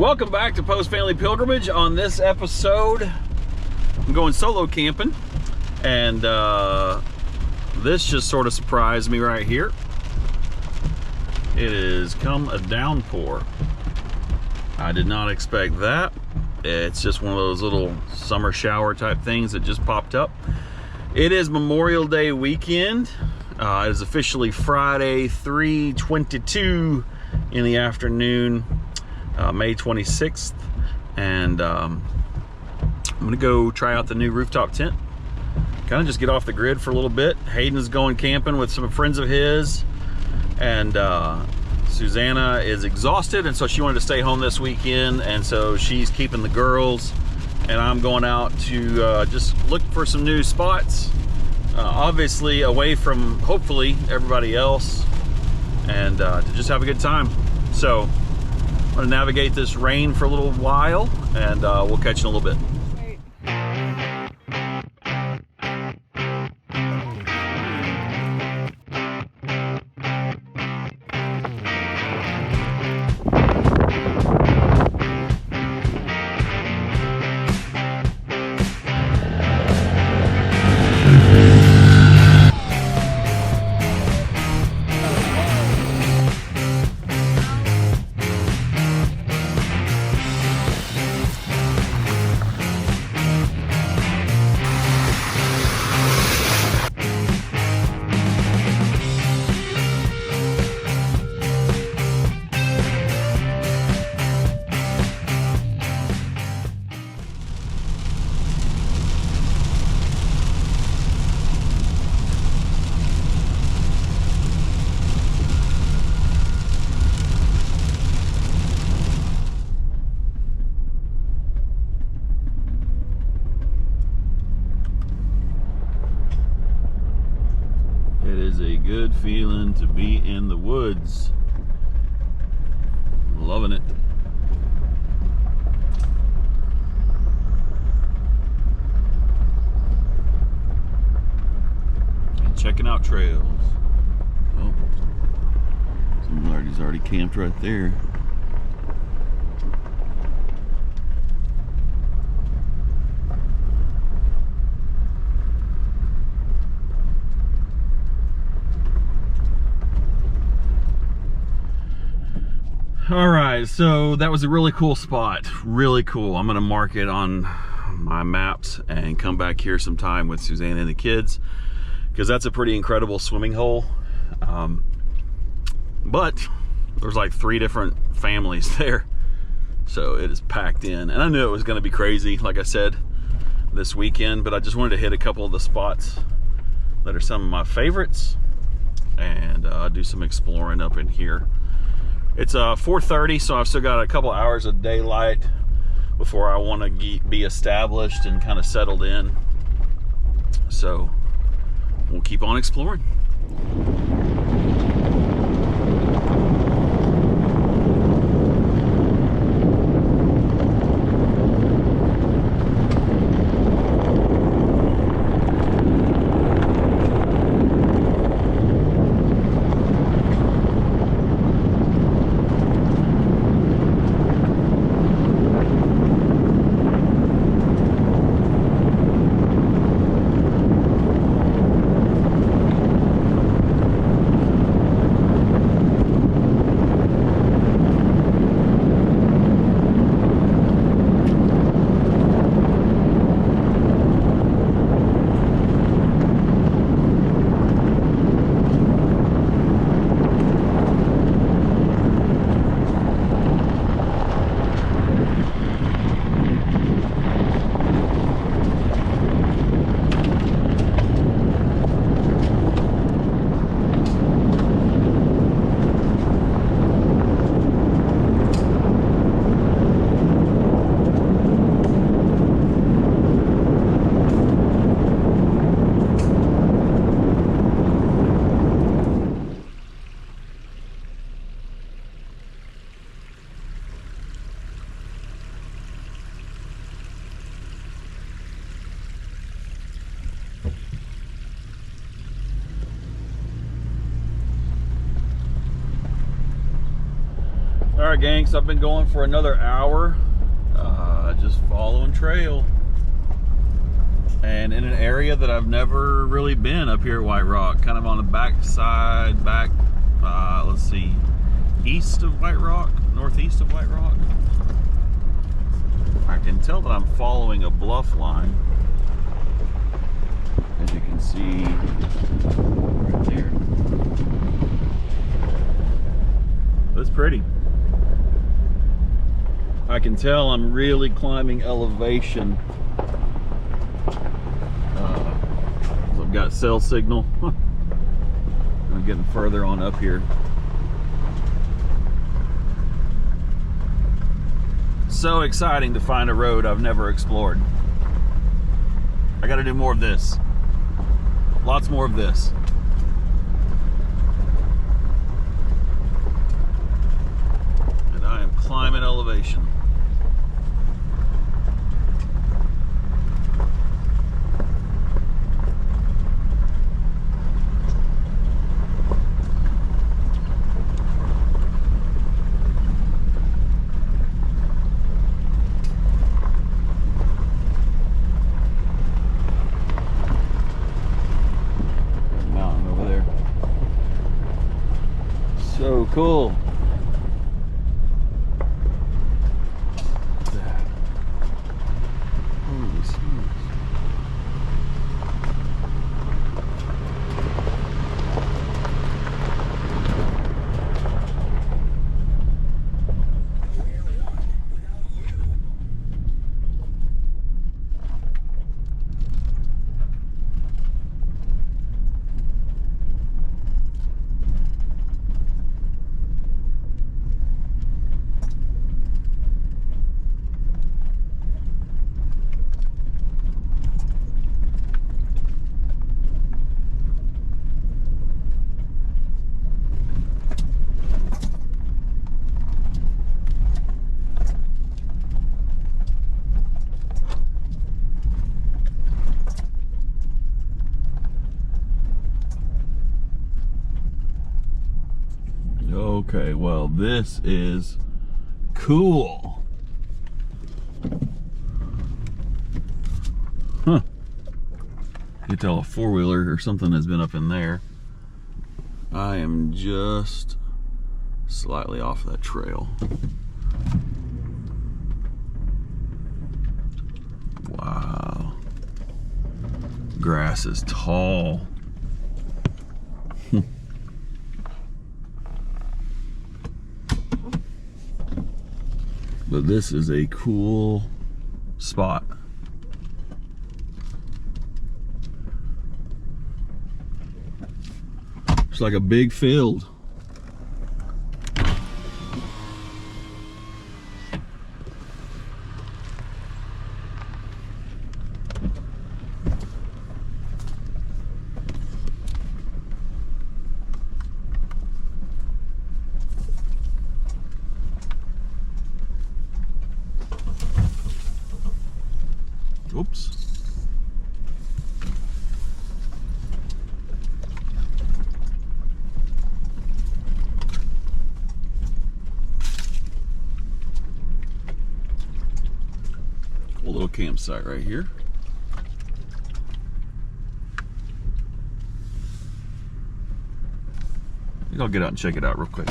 Welcome back to Post Family Pilgrimage. On this episode, I'm going solo camping, and this just sort of surprised me right here. It has come a downpour. I did not expect that. It's just one of those little summer shower type things that just popped up. It is Memorial Day weekend. It is officially Friday, 3:22 in the afternoon, May 26th, and I'm gonna go try out the new rooftop tent. Kind of just get off the grid for a little bit. Hayden's going camping with some friends of his, and Susanna is exhausted, and so she wanted to stay home this weekend, and so she's keeping the girls, and I'm going out to just look for some new spots, obviously away from hopefully everybody else, and to just have a good time. So I'm going to navigate this rain for a little while, and we'll catch you in a little bit. It is a good feeling to be in the woods. Loving it. And checking out trails. Oh, somebody's already camped right there. All right, so that was a really cool spot. Really cool. I'm gonna mark it on my maps and come back here sometime with Susanna and the kids, because that's a pretty incredible swimming hole. But there's like 3 different families there, so it is packed in. And I knew it was gonna be crazy, like I said, this weekend, but I just wanted to hit a couple of the spots that are some of my favorites and do some exploring up in here. It's 4:30, so I've still got a couple hours of daylight before I want to be established and kind of settled in. So we'll keep on exploring. gang, so I've been going for another hour, just following trail, and in an area that I've never really been up here at White Rock, kind of on the back side, let's see, east of White Rock, northeast of White Rock. I can tell that I'm following a bluff line, as you can see right there. That's pretty. I can tell I'm really climbing elevation. I've got cell signal. I'm getting further on up here. So exciting to find a road I've never explored. I got to do more of this. Lots more of this. And I am climbing elevation. So cool. Look at that. Holy smokes. Okay, well, this is cool. Huh. You can tell a four-wheeler or something has been up in there. I am just slightly off that trail. Wow. Grass is tall. But this is a cool spot. It's like a big field. Oops. Cool little campsite right here. I think I'll get out and check it out real quick.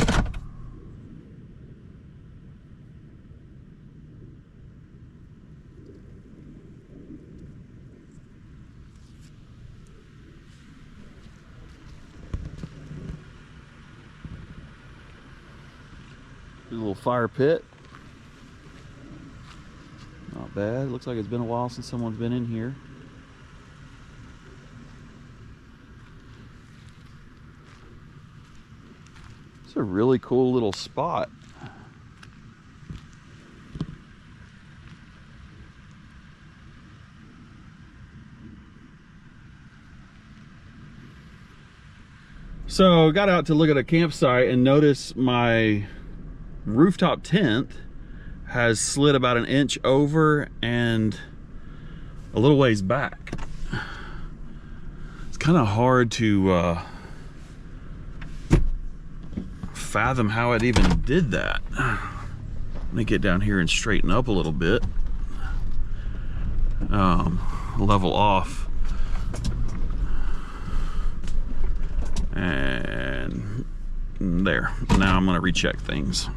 A little fire pit. Not bad. Looks like it's been a while since someone's been in here. It's a really cool little spot. So got out to look at a campsite and notice my rooftop tent has slid about an inch over and a little ways back. It's kind of hard to fathom how it even did that. Let me get down here and straighten up a little bit. Level off. And there. Now I'm going to recheck things,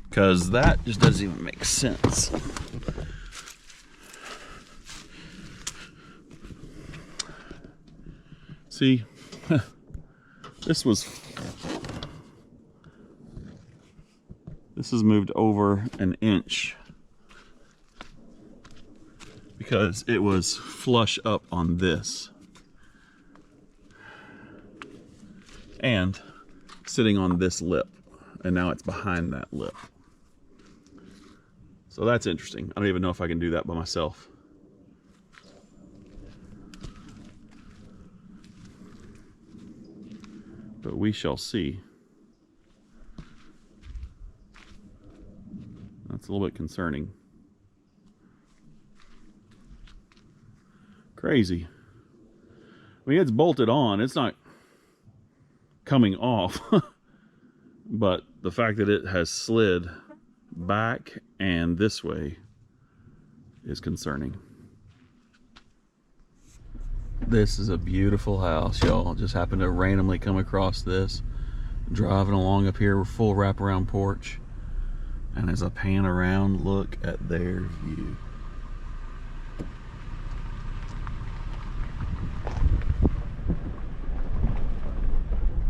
because that just doesn't even make sense. See, this has moved over an inch because it was flush up on this and sitting on this lip, and now it's behind that lip. So that's interesting. I don't even know if I can do that by myself. But we shall see. That's a little bit concerning. Crazy. I mean, it's bolted on. It's not coming off. But the fact that it has slid back and this way is concerning. This is a beautiful house, y'all. Just happened to randomly come across this. Driving along up here, full wraparound porch. And as I pan around, look at their view.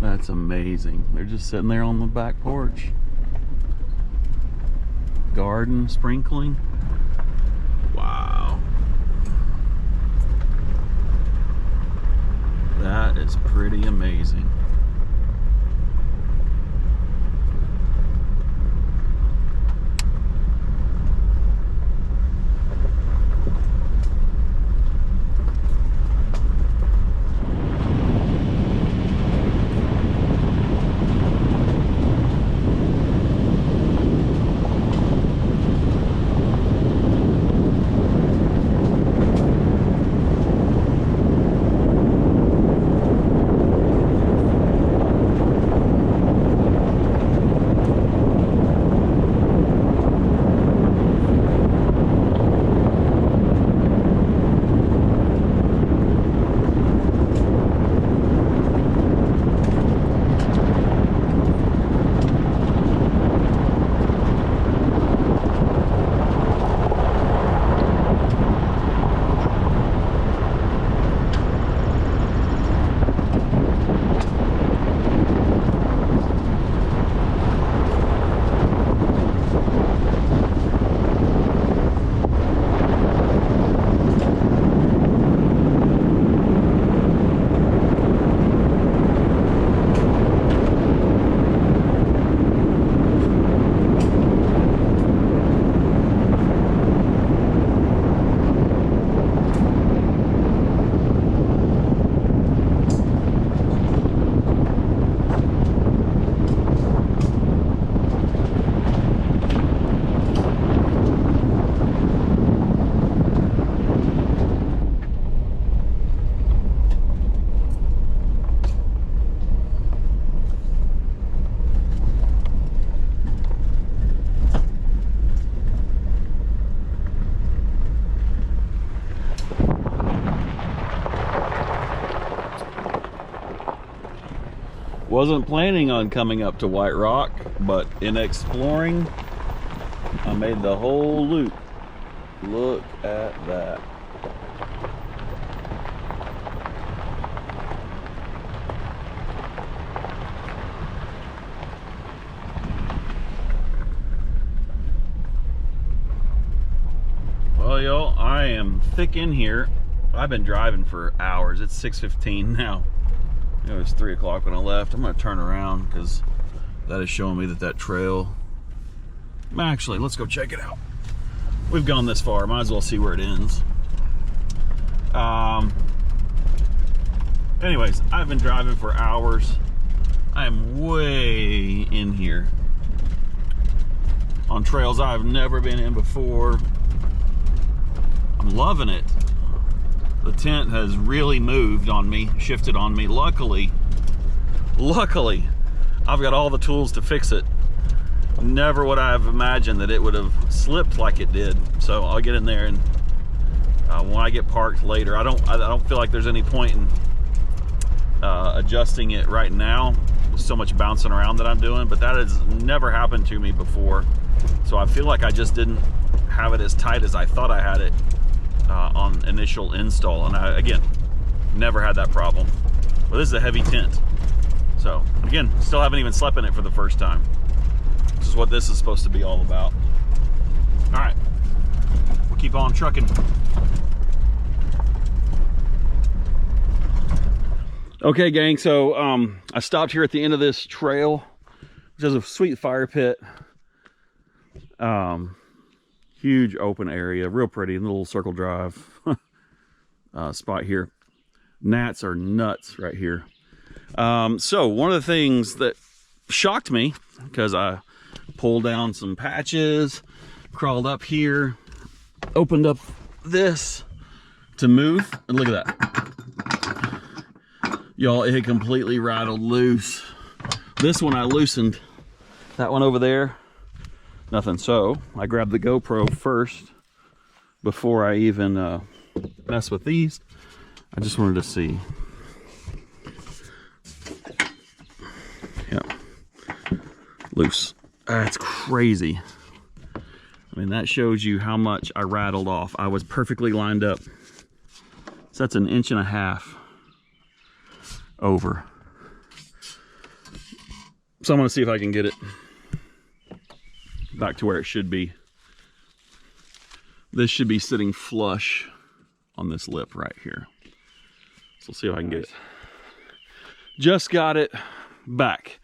That's amazing. They're just sitting there on the back porch. Garden sprinkling. Wow. That is pretty amazing. Wasn't planning on coming up to White Rock, but in exploring, I made the whole loop. Look at that. Well, y'all, I am thick in here. I've been driving for hours. It's 6:15 now. It was 3 o'clock when I left. I'm going to turn around because that is showing me that trail. Actually, let's go check it out. We've gone this far. Might as well see where it ends. Anyways, I've been driving for hours. I am way in here on trails I've never been in before. I'm loving it. The tent has really moved on me, shifted on me. Luckily, I've got all the tools to fix it. never would I have imagined that it would have slipped like it did. So I'll get in there, and when I get parked later, I don't feel like there's any point in adjusting it right now. There's so much bouncing around that I'm doing, but that has never happened to me before. So I feel like I just didn't have it as tight as I thought I had it on initial install, and I, again, never had that problem. But this is a heavy tent, so again, still haven't even slept in it for the first time. This is what this is supposed to be all about. All right, we'll keep on trucking. Okay, gang, so I stopped here at the end of this trail, which has a sweet fire pit. Huge open area, real pretty, little circle drive spot here. Gnats are nuts right here. So one of the things that shocked me, because I pulled down some patches, crawled up here, opened up this to move, and look at that. Y'all, it had completely rattled loose. This one I loosened. That one over there, nothing. So I grabbed the GoPro first before I even mess with these. I just wanted to see. Yep, loose. That's crazy. I mean, that shows you how much I rattled off. I was perfectly lined up. So that's 1.5 inches over. So I'm going to see if I can get it back to where it should be. This should be sitting flush on this lip right here. So we'll see if I can get it. Just got it back.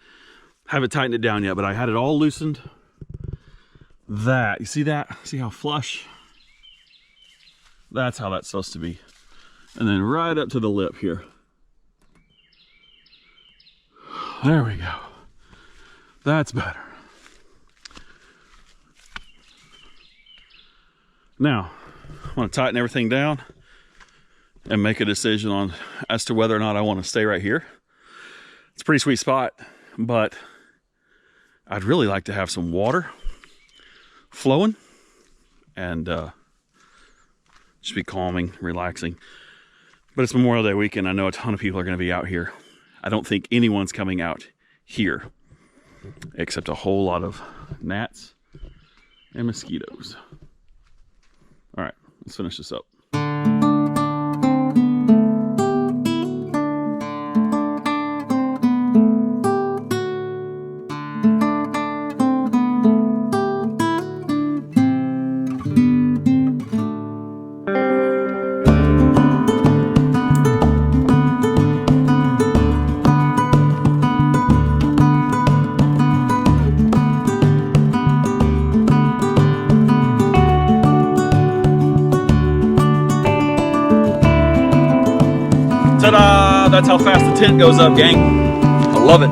Haven't tightened it down yet, but I had it all loosened. That, you see that? See how flush? That's how that's supposed to be. And then right up to the lip here. There we go. That's better. Now, I want to tighten everything down and make a decision on as to whether or not I want to stay right here. It's a pretty sweet spot, but I'd really like to have some water flowing and just be calming, relaxing. But it's Memorial Day weekend. I know a ton of people are going to be out here. I don't think anyone's coming out here except a whole lot of gnats and mosquitoes. All right, let's finish this up. Ta-da! That's how fast the tent goes up, gang. I love it.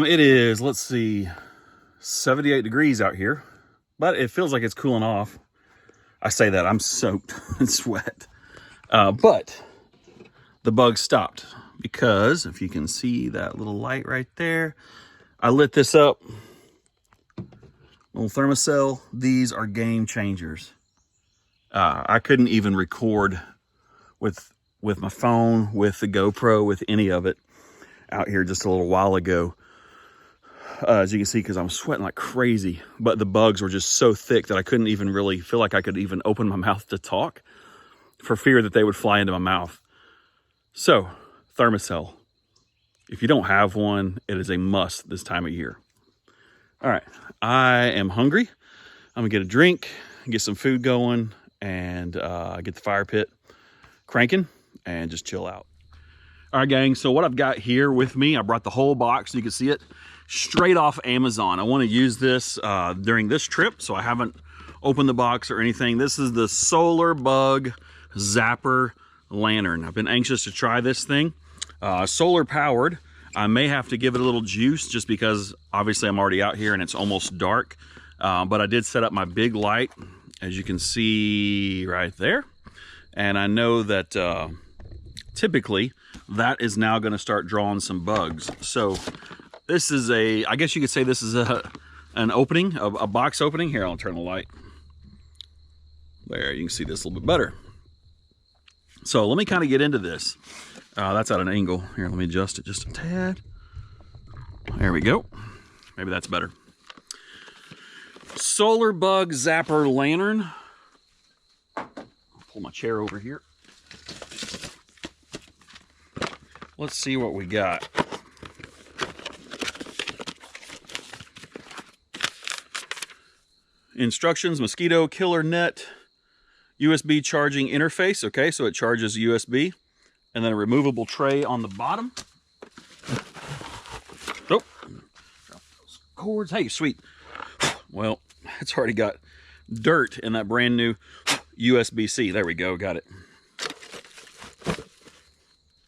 It is, let's see, 78 degrees out here, but it feels like it's cooling off. I say that, I'm soaked in sweat. But the bug stopped because if you can see that little light right there, I lit this up. Little thermocell. These are game changers. I couldn't even record with my phone, with the GoPro, with any of it out here just a little while ago. As you can see, because I'm sweating like crazy, but the bugs were just so thick that I couldn't even really feel like I could even open my mouth to talk for fear that they would fly into my mouth. So, thermocell. If you don't have one, it is a must this time of year. All right, I am hungry. I'm gonna get a drink, get some food going, and get the fire pit cranking and just chill out. All right, gang, so what I've got here with me, I brought the whole box so you can see it, straight off Amazon. I want to use this during this trip, so I haven't opened the box or anything. This is the Solar Bug Zapper lantern. I've been anxious to try this thing. Solar powered. I may have to give it a little juice just because obviously I'm already out here and it's almost dark. But I did set up my big light, as you can see right there. And I know that typically that is now going to start drawing some bugs. So this is I guess you could say this is an opening, a box opening. Here, I'll turn the light. There, you can see this a little bit better. So let me kind of get into this. That's at an angle. Here, let me adjust it just a tad. There we go. Maybe that's better. Solar Bug Zapper lantern. I'll pull my chair over here. Let's see what we got. Instructions: mosquito killer net, USB charging interface. Okay, so it charges USB, and then a removable tray on the bottom. Oh, drop those cords. Hey, sweet. Well, it's already got dirt in that brand new USB-C. There we go, got it.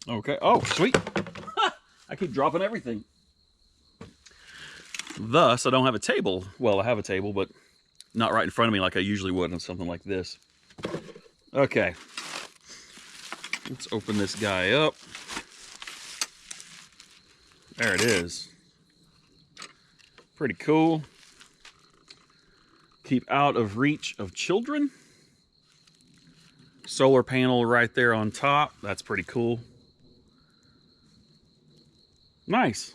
Okay, oh, sweet. I keep dropping everything. Thus, I don't have a table. Well, I have a table, but not right in front of me like I usually would on something like this. Okay, let's open this guy up. There it is. Pretty cool. Keep out of reach of children. Solar panel right there on top. That's pretty cool. Nice.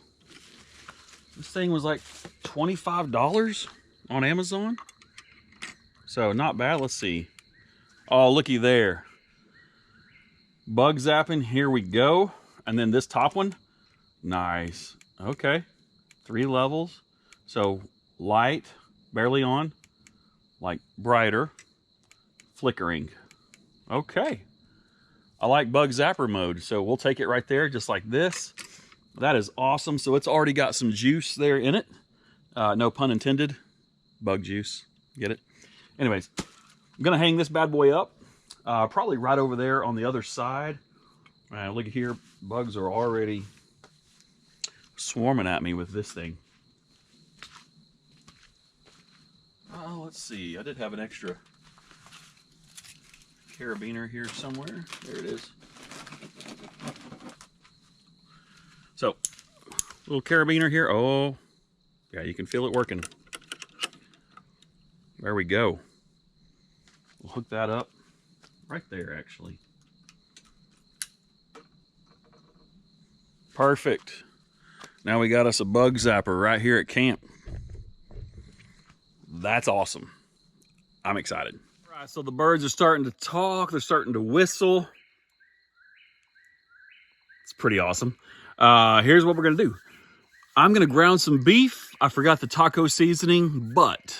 This thing was like $25 on Amazon. So not bad. Let's see. Oh, looky there. Bug zapping. Here we go. And then this top one. Nice. Okay. 3 levels. So light, barely on. Like brighter, flickering. Okay. I like Bug Zapper mode. So we'll take it right there just like this. That is awesome. So it's already got some juice there in it. No pun intended. Bug juice. Get it? Anyways, I'm gonna hang this bad boy up, probably right over there on the other side. Look at here, bugs are already swarming at me with this thing. Oh, let's see, I did have an extra carabiner here somewhere. There it is. So, little carabiner here. Oh, yeah, you can feel it working. There we go. We'll hook that up right there, actually. Perfect. Now we got us a bug zapper right here at camp. That's awesome. I'm excited. All right, so the birds are starting to talk. They're starting to whistle. It's pretty awesome. Here's what we're gonna do. I'm gonna ground some beef. I forgot the taco seasoning, but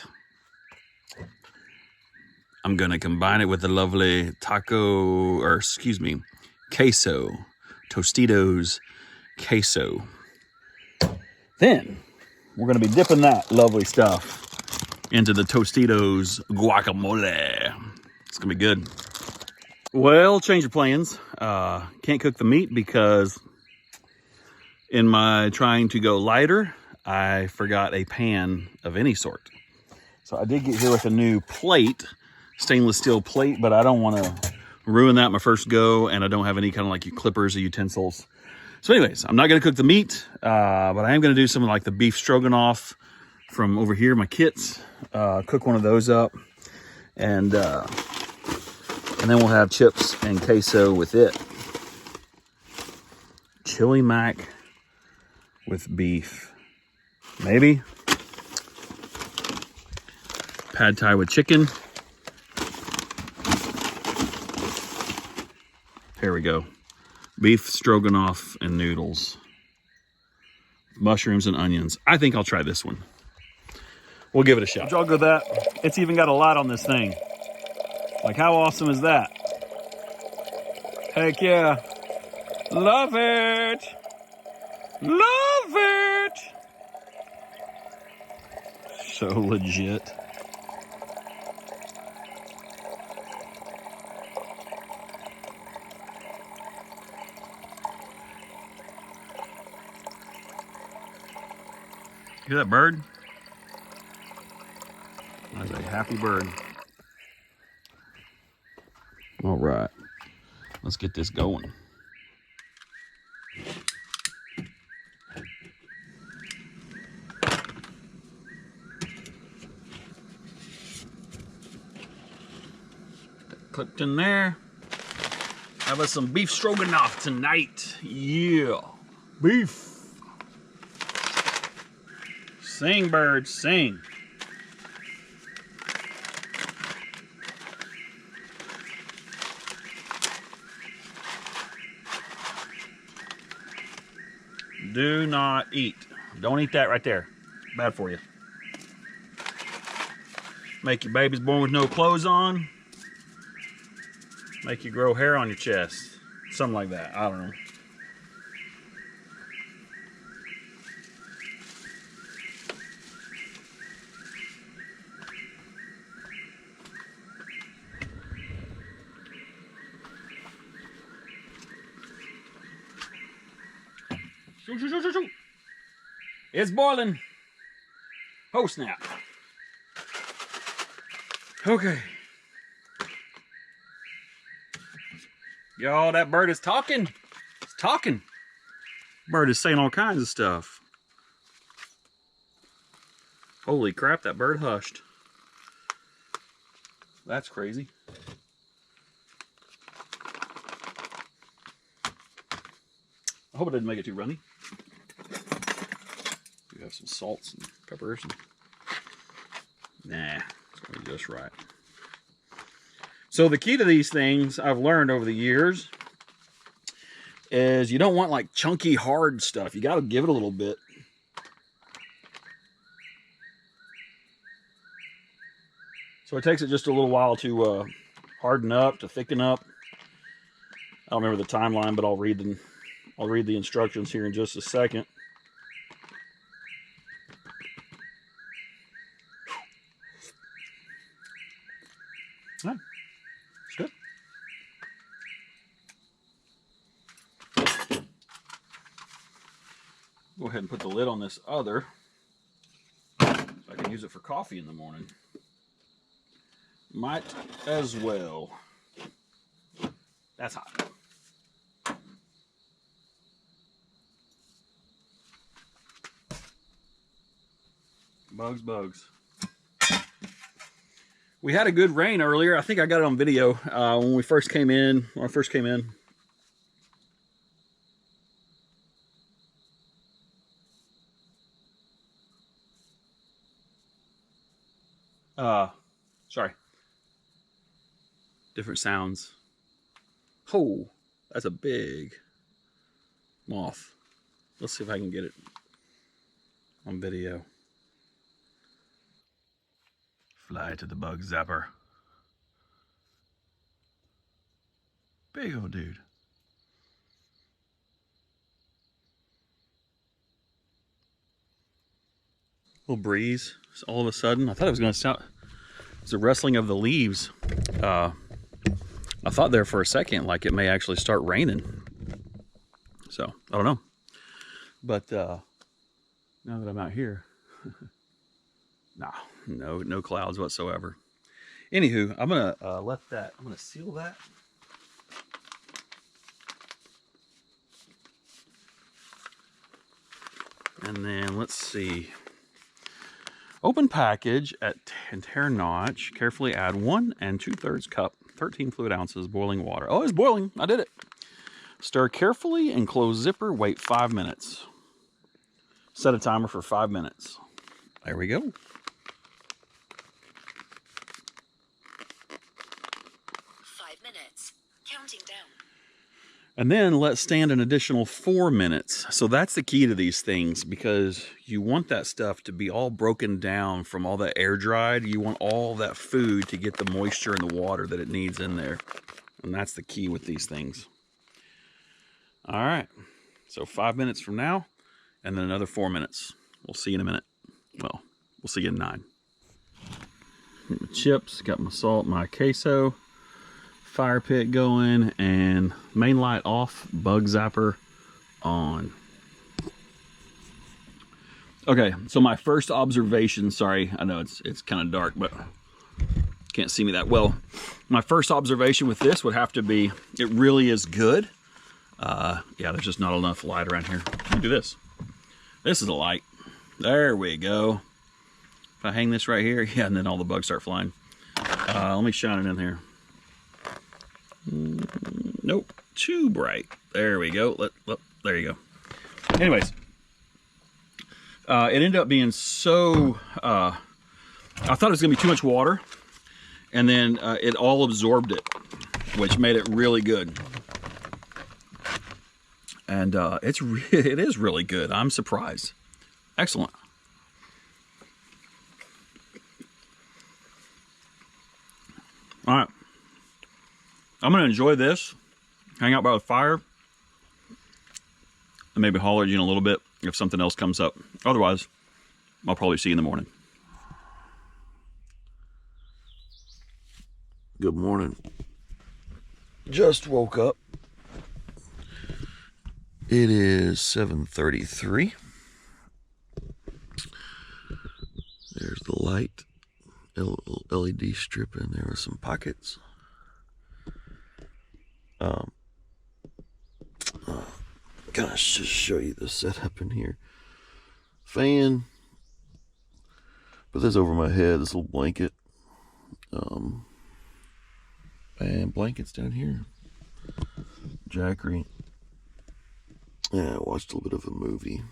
I'm gonna combine it with the lovely queso, Tostitos queso. Then we're gonna be dipping that lovely stuff into the Tostitos guacamole. It's gonna be good. Well, change of plans. Can't cook the meat because in my trying to go lighter, I forgot a pan of any sort. So I did get here with a new plate, stainless steel plate, but I don't want to ruin that my first go, and I don't have any kind of like clippers or utensils. So anyways, I'm not going to cook the meat, but I am going to do something like the beef stroganoff from over here, my kits. Cook one of those up, and then we'll have chips and queso with it. Chili mac with beef. Maybe. Pad thai with chicken. Here we go. Beef stroganoff and noodles. Mushrooms and onions. I think I'll try this one. We'll give it a shot. I'll go with that. It's even got a light on this thing. Like, how awesome is that? Heck yeah. Love it. Love it. So legit. Hear that bird? That's a happy bird. All right, let's get this going. Cooked in there. Have us some beef stroganoff tonight. Yeah, beef. Sing, birds, sing. Do not eat. Don't eat that right there. Bad for you. Make your babies born with no clothes on. Make you grow hair on your chest. Something like that. I don't know. It's boiling. Oh snap. Okay. Y'all, that bird is talking. It's talking. Bird is saying all kinds of stuff. Holy crap, that bird hushed. That's crazy. I hope it didn't make it too runny. We have some salts and peppers. Nah, it's gonna be just right. So the key to these things I've learned over the years is you don't want like chunky hard stuff. You got to give it a little bit. So it takes it just a little while to harden up, to thicken up. I don't remember the timeline, but I'll read the instructions here in just a second. Yeah, it's good. Go ahead and put the lid on this other so I can use it for coffee in the morning. Might as well. That's hot. Bugs. We had a good rain earlier. I think I got it on video when I first came in. Sorry. Different sounds. Oh, that's a big moth. Let's see if I can get it on video. Fly to the Bug Zapper. Big old dude. Little breeze. So all of a sudden, I thought it was going to sound. It's the rustling of the leaves. I thought there for a second like it may actually start raining. So I don't know. But now that I'm out here, no clouds whatsoever. Anywho, I'm gonna I'm gonna seal that. And then let's see. Open package at tear notch. Carefully add 1 2/3 cup, 13 fluid ounces boiling water. Oh, it's boiling. I did it. Stir carefully and close zipper. Wait 5 minutes. Set a timer for 5 minutes. There we go. Counting down. And then let stand an additional 4 minutes. So that's the key to these things, because you want that stuff to be all broken down from all that air dried. You want all that food to get the moisture and the water that it needs in there. And that's the key with these things. All right. So 5 minutes from now, and then another 4 minutes. We'll see you in a minute. Well, we'll see you in 9. Get my chips, got my salt, my queso. Fire pit going, and main light off, Bug Zapper on. Okay, so my first observation, sorry, I know it's kind of dark, but can't see me that well. My first observation with this would have to be, it really is good. Yeah, there's just not enough light around here. Let me do this. This is a light. There we go. If I hang this right here, yeah, and then all the bugs start flying. Let me shine it in here. Nope, too bright. There we go. There you go. Anyways, it ended up being so. I thought it was gonna be too much water, and then it all absorbed it, which made it really good. And it is really good. I'm surprised. Excellent. All right. I'm going to enjoy this, hang out by the fire, and maybe holler at you in a little bit if something else comes up. Otherwise, I'll probably see you in the morning. Good morning. Just woke up. It is 7:33. There's the light, LED strip in there with some pockets. Gonna just show you the setup in here. Fan. Put this over my head, this little blanket. And blankets down here. Jackery. Yeah, I watched a little bit of a movie.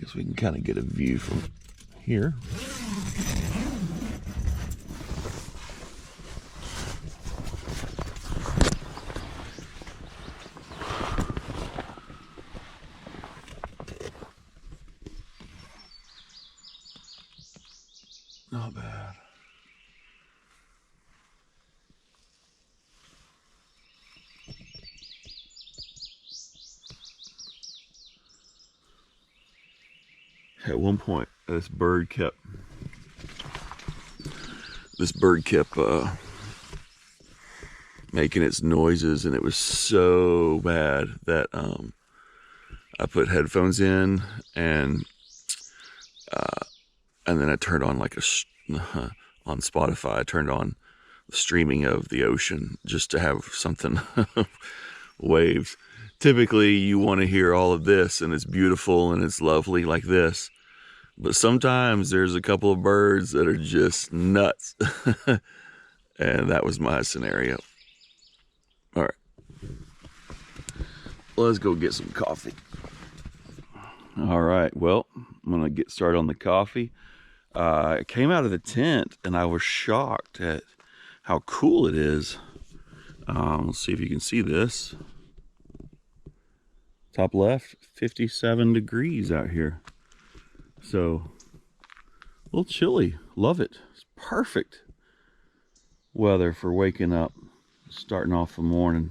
Guess we can kind of get a view from here. Not bad. At one point, this bird kept this bird kept making its noises, and it was so bad that I put headphones in, and then I turned on like on Spotify. I turned on the streaming of the ocean just to have something waves. Typically, you want to hear all of this, and it's beautiful and it's lovely like this. But sometimes there's a couple of birds that are just nuts. And that was my scenario. All right. Let's go get some coffee. All right. Well, I'm going to get started on the coffee. I came out of the tent and I was shocked at how cool it is. Let's see if you can see this. Top left, 57 degrees out here. So, a little chilly. Love it. It's perfect weather for waking up, starting off the morning.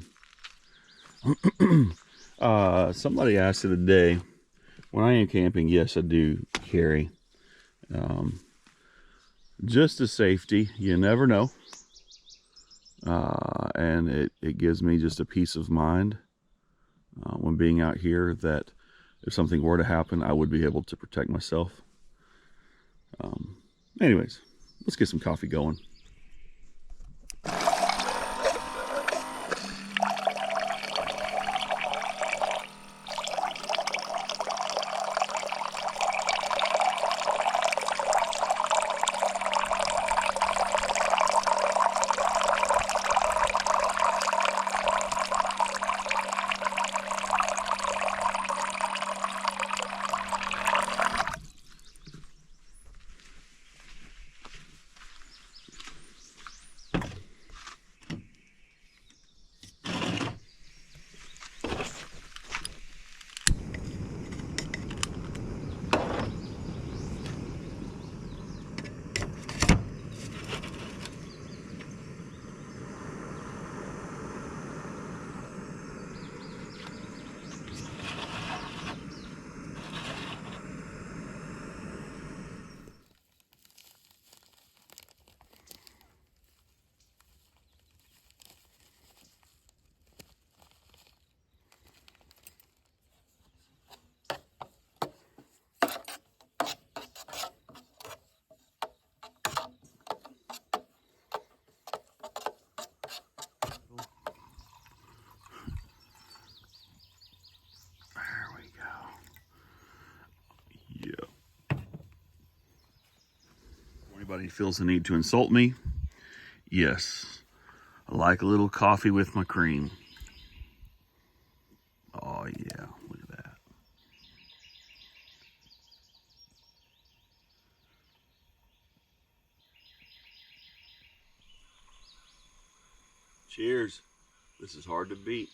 Somebody asked the other day, when I am camping, yes, I do carry. Just a safety. You never know. And it gives me just a peace of mind when being out here, that if something were to happen, I would be able to protect myself. Anyways, let's get some coffee going. Anybody feels the need to insult me, yes, I like a little coffee with my cream. Oh yeah, look at that. Cheers. This is hard to beat.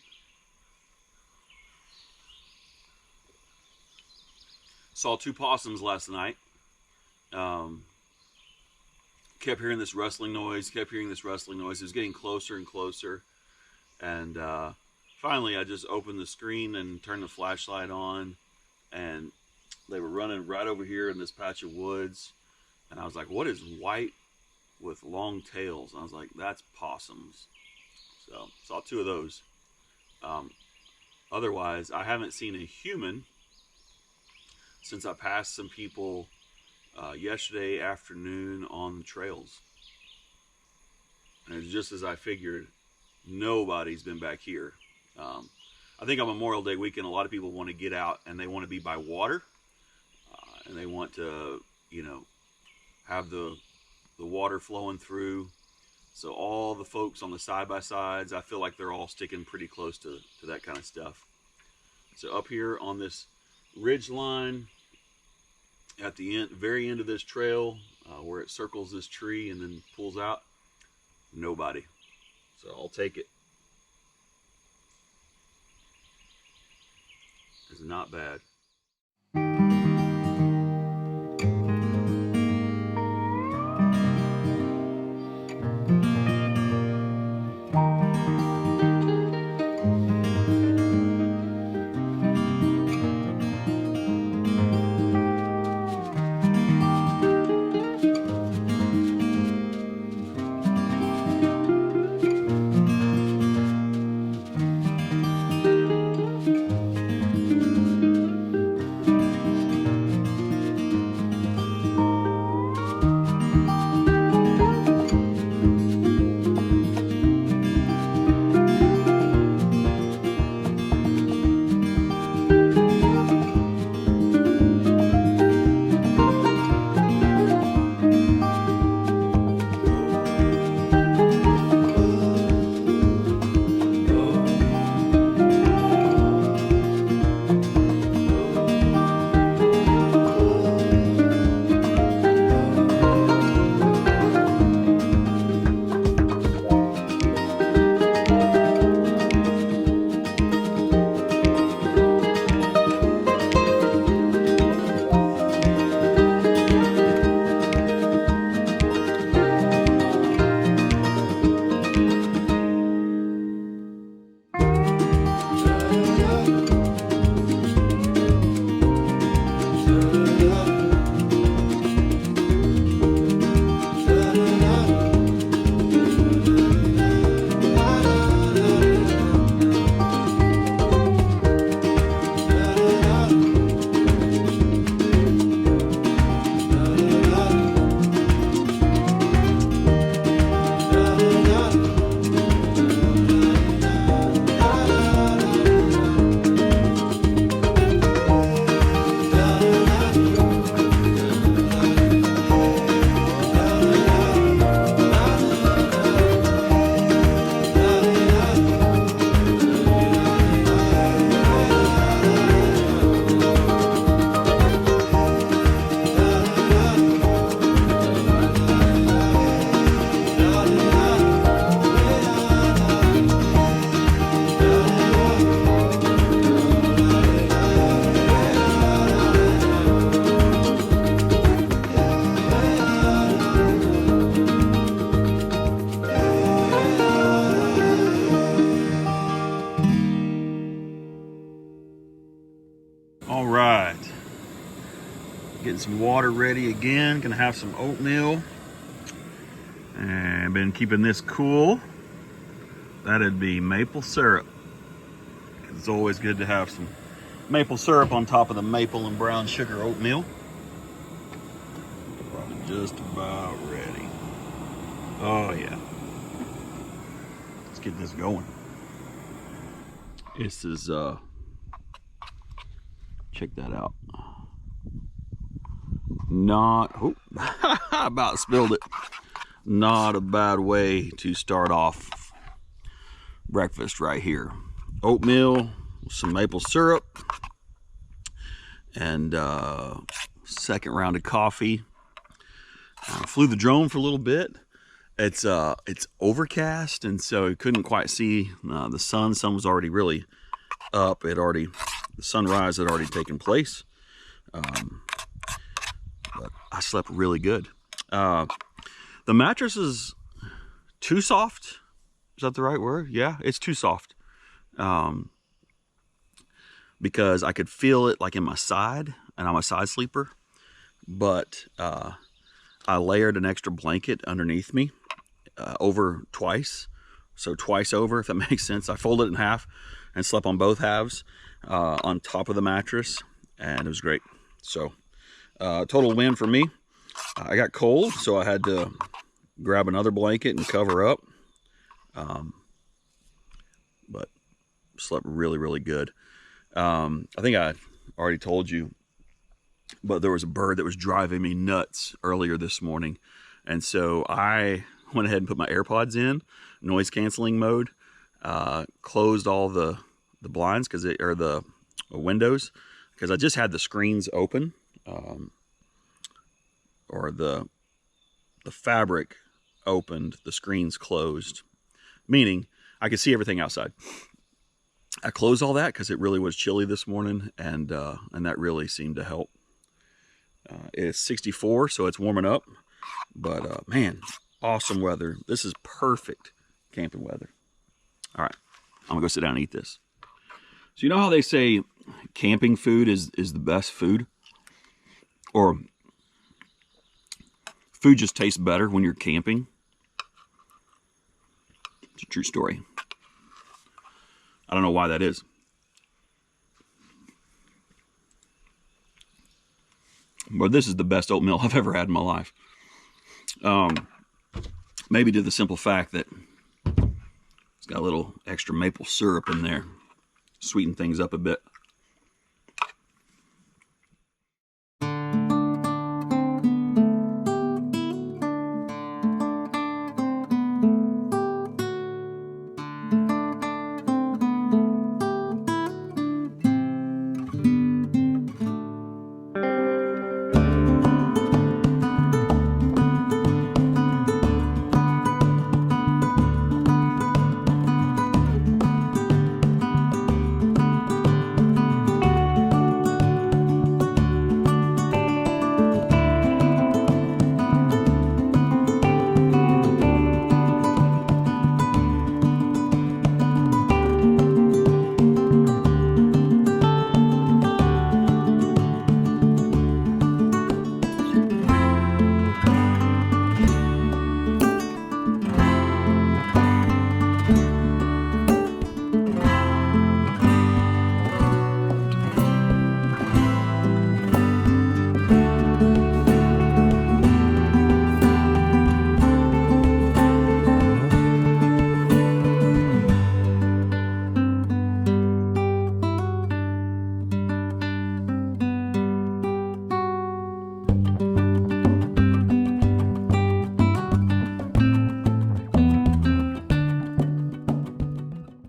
Saw 2 possums last night. Kept hearing this rustling noise, It was getting closer and closer. And finally, I just opened the screen and turned the flashlight on. And they were running right over here in this patch of woods. And I was like, what is white with long tails? And I was like, that's possums. So, saw 2 of those. Otherwise, I haven't seen a human since I passed some people yesterday afternoon on the trails. And it's just as I figured, nobody's been back here. I think on Memorial Day weekend, a lot of people want to get out and they want to be by water. And they want to, you know, have the water flowing through. So all the folks on the side-by-sides, I feel like they're all sticking pretty close to that kind of stuff. So up here on this ridge line, at the end, very end of this trail, where it circles this tree and then pulls out, nobody. So I'll take it. It's not bad. Getting some water ready again. Gonna have some oatmeal. And been keeping this cool. That'd be maple syrup. It's always good to have some maple syrup on top of the maple and brown sugar oatmeal. Probably just about ready. Oh yeah. Let's get this going. This is check that out. Not, oh, about spilled it. Not a bad way to start off breakfast right here. Oatmeal, some maple syrup, and second round of coffee. Flew the drone for a little bit. It's overcast, and so you couldn't quite see the sun. Sun was already really up. The sunrise had already taken place. But I slept really good. The mattress is too soft. Is that the right word? Yeah, it's too soft. Because I could feel it like in my side, and I'm a side sleeper. But I layered an extra blanket underneath me over twice. So twice over, if that makes sense. I folded it in half and slept on both halves on top of the mattress, and it was great. So total win for me. I got cold, so I had to grab another blanket and cover up. But slept really, really good. I think I already told you, but there was a bird that was driving me nuts earlier this morning. And so I went ahead and put my AirPods in, noise canceling mode, closed all the blinds, or the windows, because I just had the screens open, or the fabric opened, the screens closed, meaning I could see everything outside. I closed all that because it really was chilly this morning, and that really seemed to help. It's 64, so it's warming up, but man, awesome weather. This is perfect camping weather. All right, I'm gonna go sit down and eat this. So you know how they say camping food is the best food? Or food just tastes better when you're camping? It's a true story. I don't know why that is. But this is the best oatmeal I've ever had in my life. Maybe to the simple fact that it's got a little extra maple syrup in there. Sweeten things up a bit.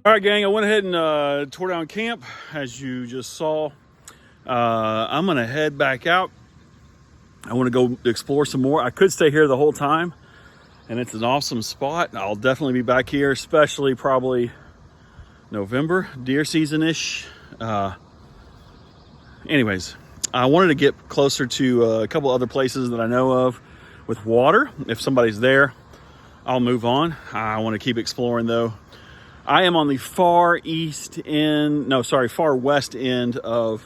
All right, gang, I went ahead and tore down camp, as you just saw. I'm gonna head back out. I want to go explore some more. I could stay here the whole time, and it's an awesome spot. I'll definitely be back here, especially probably November, deer season-ish. Anyways, I wanted to get closer to a couple other places that I know of with water. If somebody's there, I'll move on. I want to keep exploring though. I am on the far west end of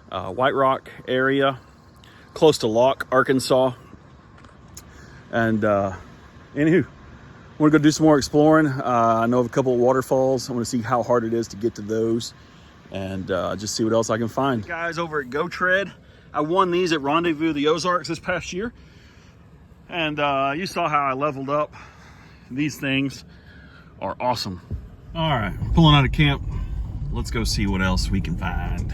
White Rock area. close to Locke, Arkansas. And anywho, I want to go do some more exploring. I know of a couple of waterfalls. I want to see how hard it is to get to those, and just see what else I can find. Guys over at Go Tread, I won these at Rendezvous the Ozarks this past year, and you saw how I leveled up. These things are awesome. All right, pulling out of camp. Let's go see what else we can find.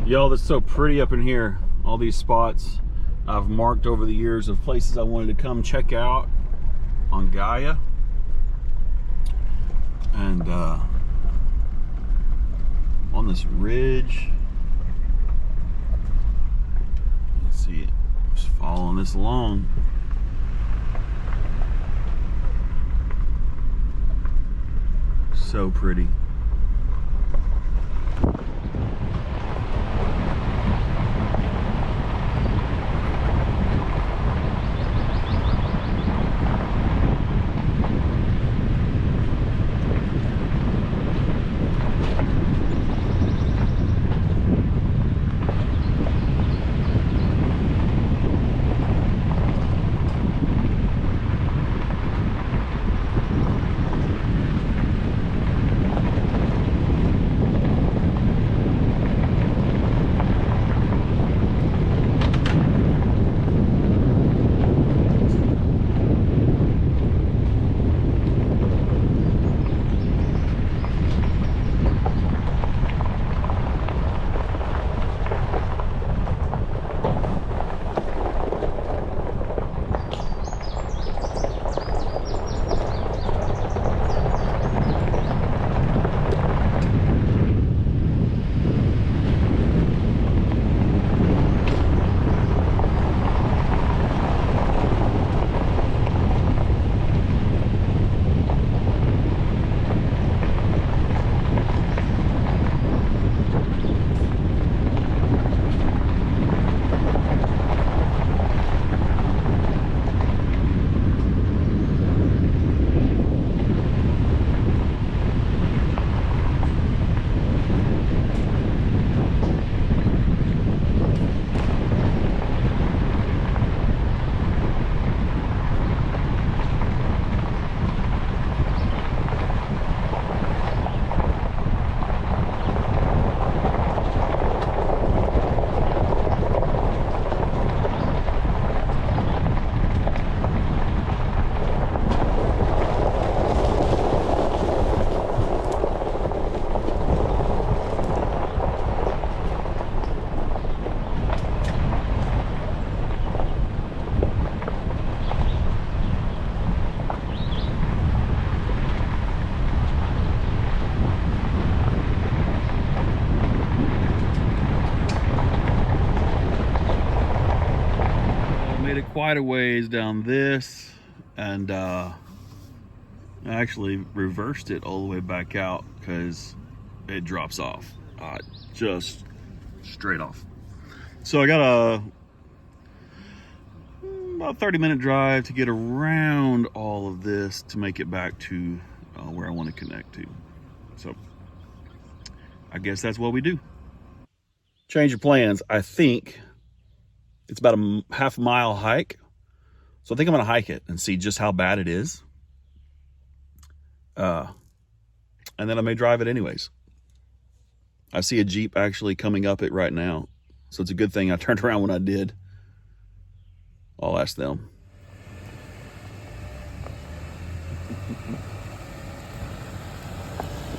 Y'all, that's so pretty up in here. All these spots I've marked over the years of places I wanted to come check out on Gaia. And on this ridge, let's see it, just following this along. So pretty. Quite a ways down this, and I actually reversed it all the way back out because it drops off just straight off. So I got about a 30-minute drive to get around all of this to make it back to where I want to connect to. So I guess that's what we do. Change of plans. I think it's about a half-mile hike. So I think I'm going to hike it and see just how bad it is. And then I may drive it anyways. I see a Jeep actually coming up it right now. So it's a good thing I turned around when I did. I'll ask them.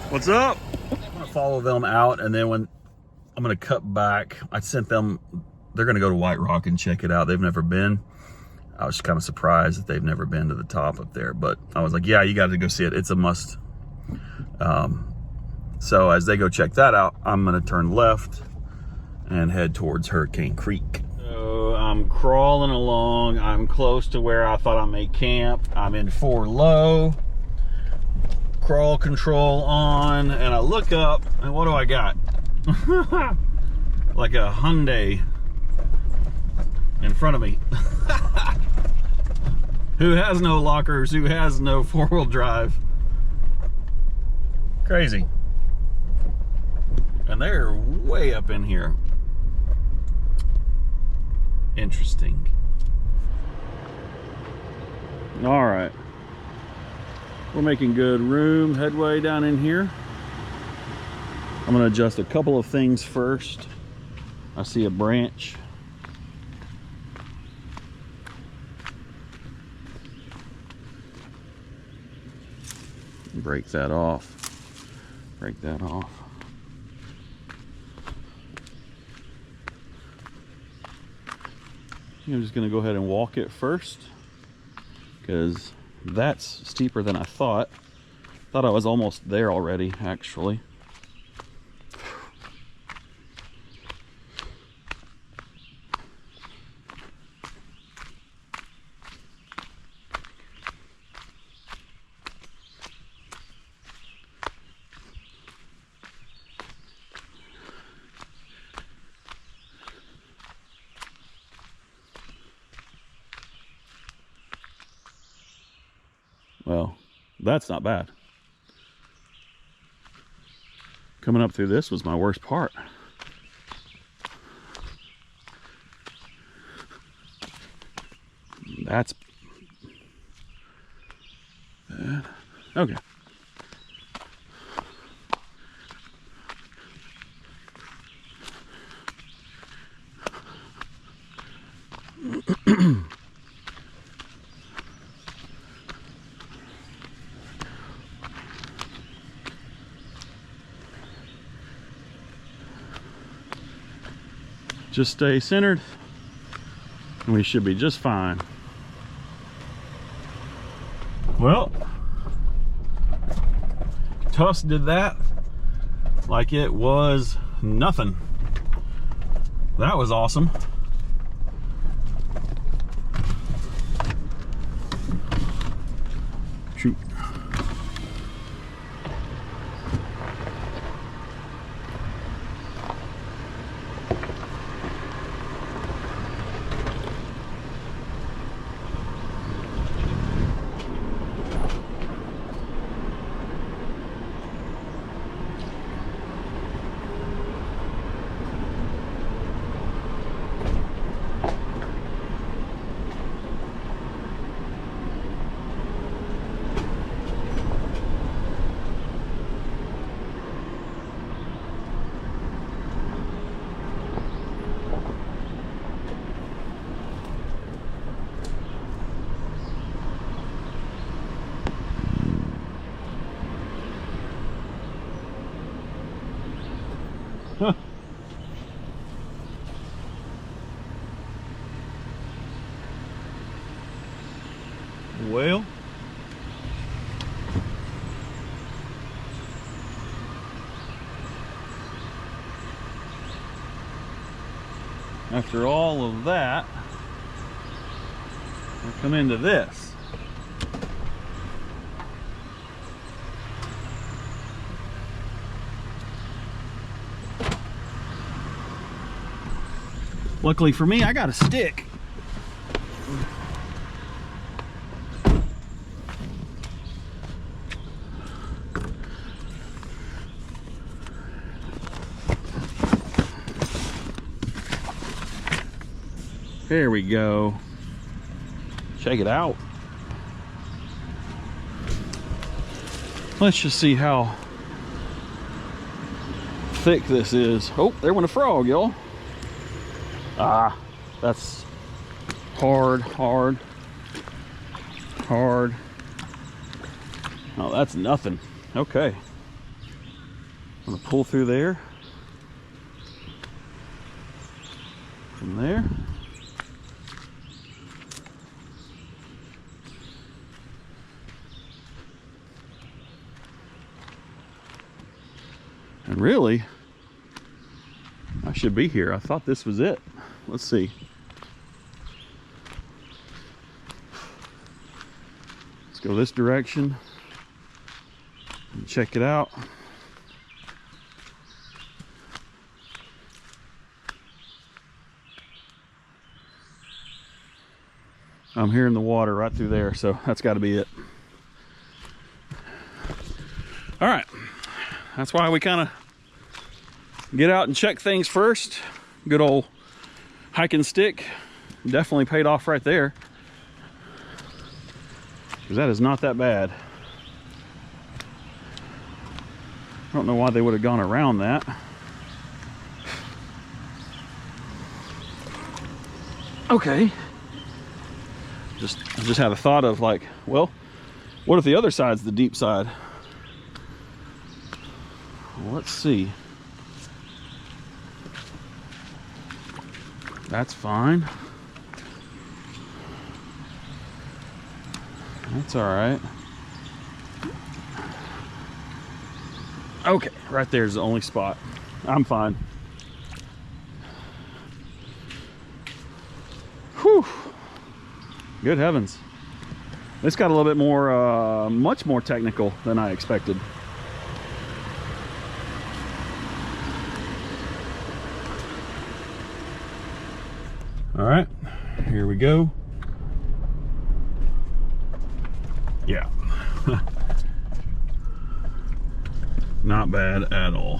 What's up? I'm gonna follow them out, and then when I'm gonna cut back, I sent them, they're gonna go to White Rock and check it out. They've never been. I was kind of surprised that they've never been to the top up there, but I was like, yeah, you got to go see it. It's a must. So as they go check that out, I'm gonna turn left and head towards Hurricane Creek. So I'm crawling along. I'm close to where I thought I may camp. I'm in 4 low, crawl control on, and I look up, and what do I got? Like a Hyundai in front of me. Who has no lockers, who has no 4-wheel drive. Crazy. And they're way up in here. Interesting. All right. We're making good headway down in here. I'm gonna adjust a couple of things first. I see a branch. Break that off. Break that off. I'm just gonna go ahead and walk it first, because that's steeper than I thought. Thought I was almost there already, actually. Well, that's not bad. Coming up through this was my worst part. That's bad. Okay. Just stay centered and we should be just fine. Well, Tuss did that like it was nothing. That was awesome. Shoot. Huh. Well, after all of that, I come into this. Luckily for me, I got a stick. There we go. Check it out. Let's just see how thick this is. Oh, there went a frog, y'all. Ah, that's hard, hard, hard. Oh, that's nothing. Okay. I'm gonna pull through there. From there. And really, I should be here. I thought this was it. Let's see. Let's go this direction and check it out. I'm hearing the water right through there, so that's got to be it. All right. That's why we kind of get out and check things first. Good old hiking stick definitely paid off right there, because that is not that bad. I don't know why they would have gone around that. Okay. I just had a thought of like, well, what if the other side's the deep side? Well, let's see. That's fine. That's all right. Okay, right there's the only spot. I'm fine. Whew. Good heavens. This got a little bit more, much more technical than I expected. All right, here we go. Yeah. Not bad at all.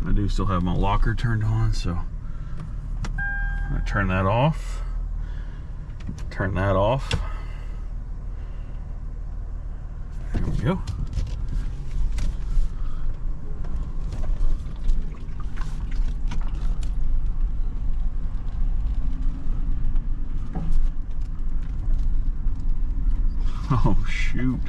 I do still have my locker turned on, so I'm gonna turn that off. Turn that off. There we go. Oh, shoot.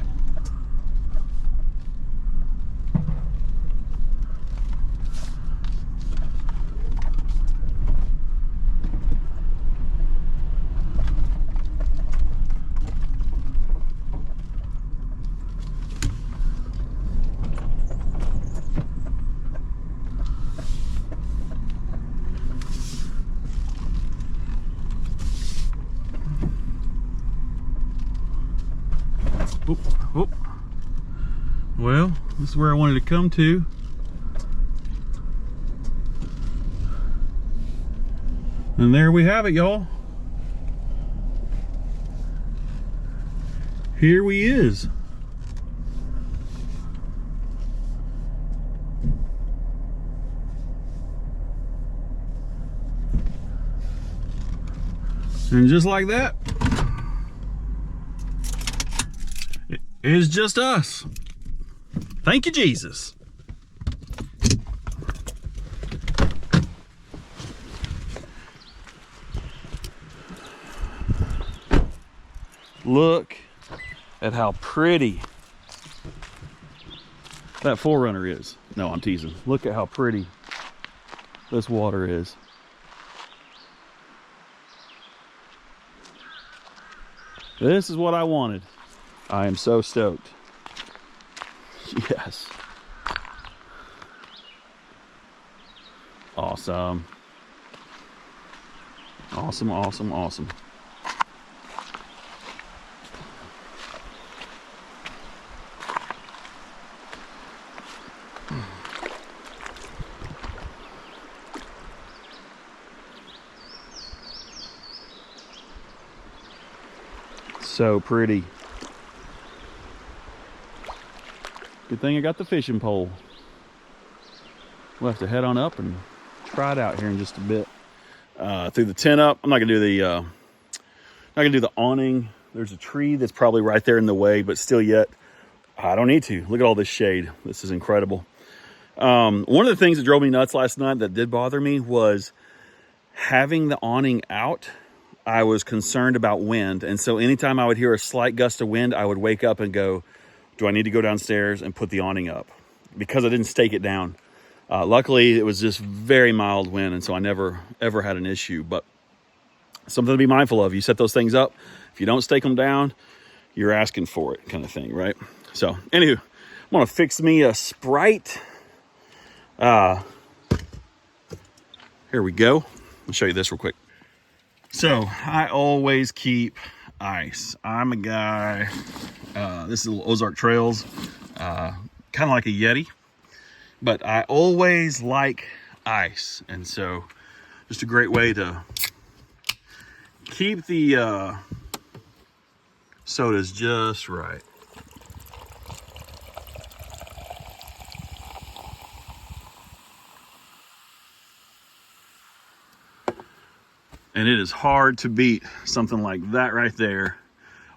Oop, oop. Well, this is where I wanted to come to. And there we have it, y'all. Here we is. And just like that, it's just us. Thank you, Jesus. Look at how pretty that Forerunner is. No, I'm teasing. Look at how pretty this water is. This is what I wanted. I am so stoked. Yes. Awesome. Awesome, awesome, awesome. So pretty. Good thing I got the fishing pole. we'll have to head on up and try it out here in just a bit. Through the tent up. I'm not gonna do the awning. There's a tree that's probably right there in the way, but still yet, I don't need to. Look at all this shade. This is incredible. One of the things that drove me nuts last night that did bother me was having the awning out. I was concerned about wind. And so anytime I would hear a slight gust of wind, I would wake up and go, do I need to go downstairs and put the awning up? Because I didn't stake it down. Luckily, it was just very mild wind, and so I never, ever had an issue. But something to be mindful of. You set those things up. If you don't stake them down, you're asking for it, kind of thing, right? So, anywho, I'm going to fix me a Sprite. Here we go. I'll show you this real quick. So, I always keep ice. I'm a guy, this is Ozark Trails, kind of like a Yeti, but I always like ice. And so, just a great way to keep the sodas just right. And it is hard to beat something like that right there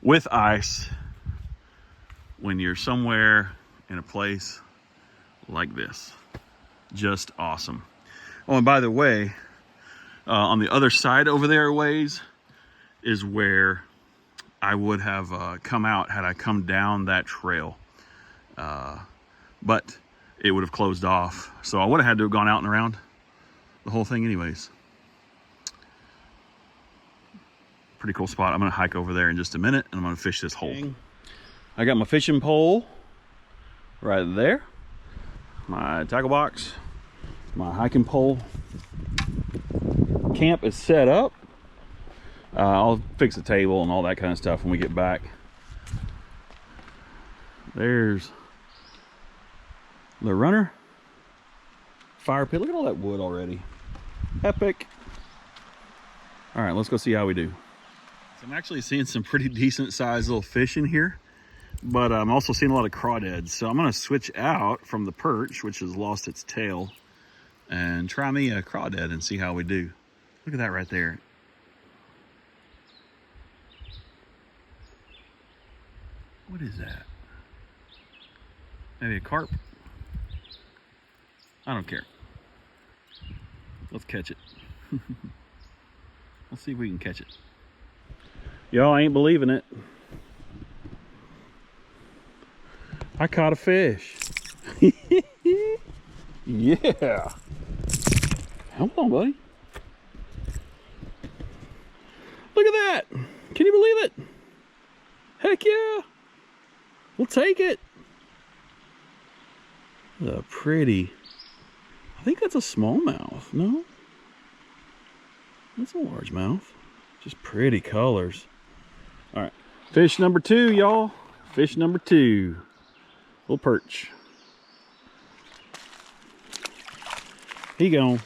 with ice when you're somewhere in a place like this. Just awesome. Oh, and by the way, on the other side over there a ways is where I would have come out had I come down that trail. But it would have closed off. So I would have had to have gone out and around the whole thing anyways. Pretty cool spot. I'm gonna hike over there in just a minute and I'm gonna fish this hole. I got my fishing pole right there, my tackle box, my hiking pole. Camp is set up. I'll fix the table and all that kind of stuff when we get back. There's the runner, fire pit. Look at all that wood already. Epic. All right, let's go see how we do. So I'm actually seeing some pretty decent sized little fish in here, but I'm also seeing a lot of crawdads. So I'm gonna switch out from the perch, which has lost its tail, and try me a crawdad and see how we do. Look at that right there. What is that? Maybe a carp? I don't care. Let's catch it. Let's see if we can catch it. Y'all ain't believing it. I caught a fish. Yeah. Hold on, buddy. Look at that. Can you believe it? Heck yeah. We'll take it. A pretty, I think that's a smallmouth. No? That's a largemouth. Just pretty colors. All right, fish number 2, y'all. Fish number 2. Little perch. He gone.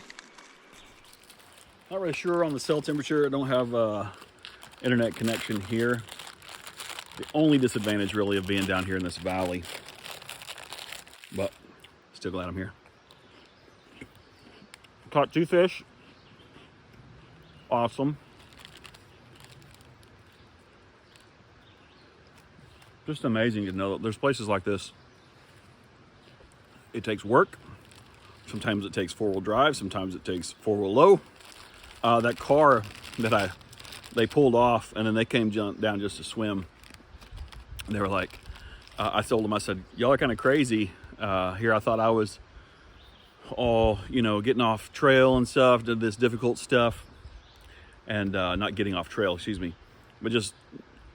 Not really sure on the cell temperature. I don't have internet connection here. The only disadvantage really of being down here in this valley. But still glad I'm here. Caught 2 fish. Awesome. Just amazing to know that there's places like this. It takes work. Sometimes it takes 4-wheel drive. Sometimes it takes 4-wheel low. That car that they pulled off and then they came down just to swim. And they were like, I told them, I said, y'all are kind of crazy. Here I thought I was all, getting off trail and stuff, did this difficult stuff. And not getting off trail, excuse me. But just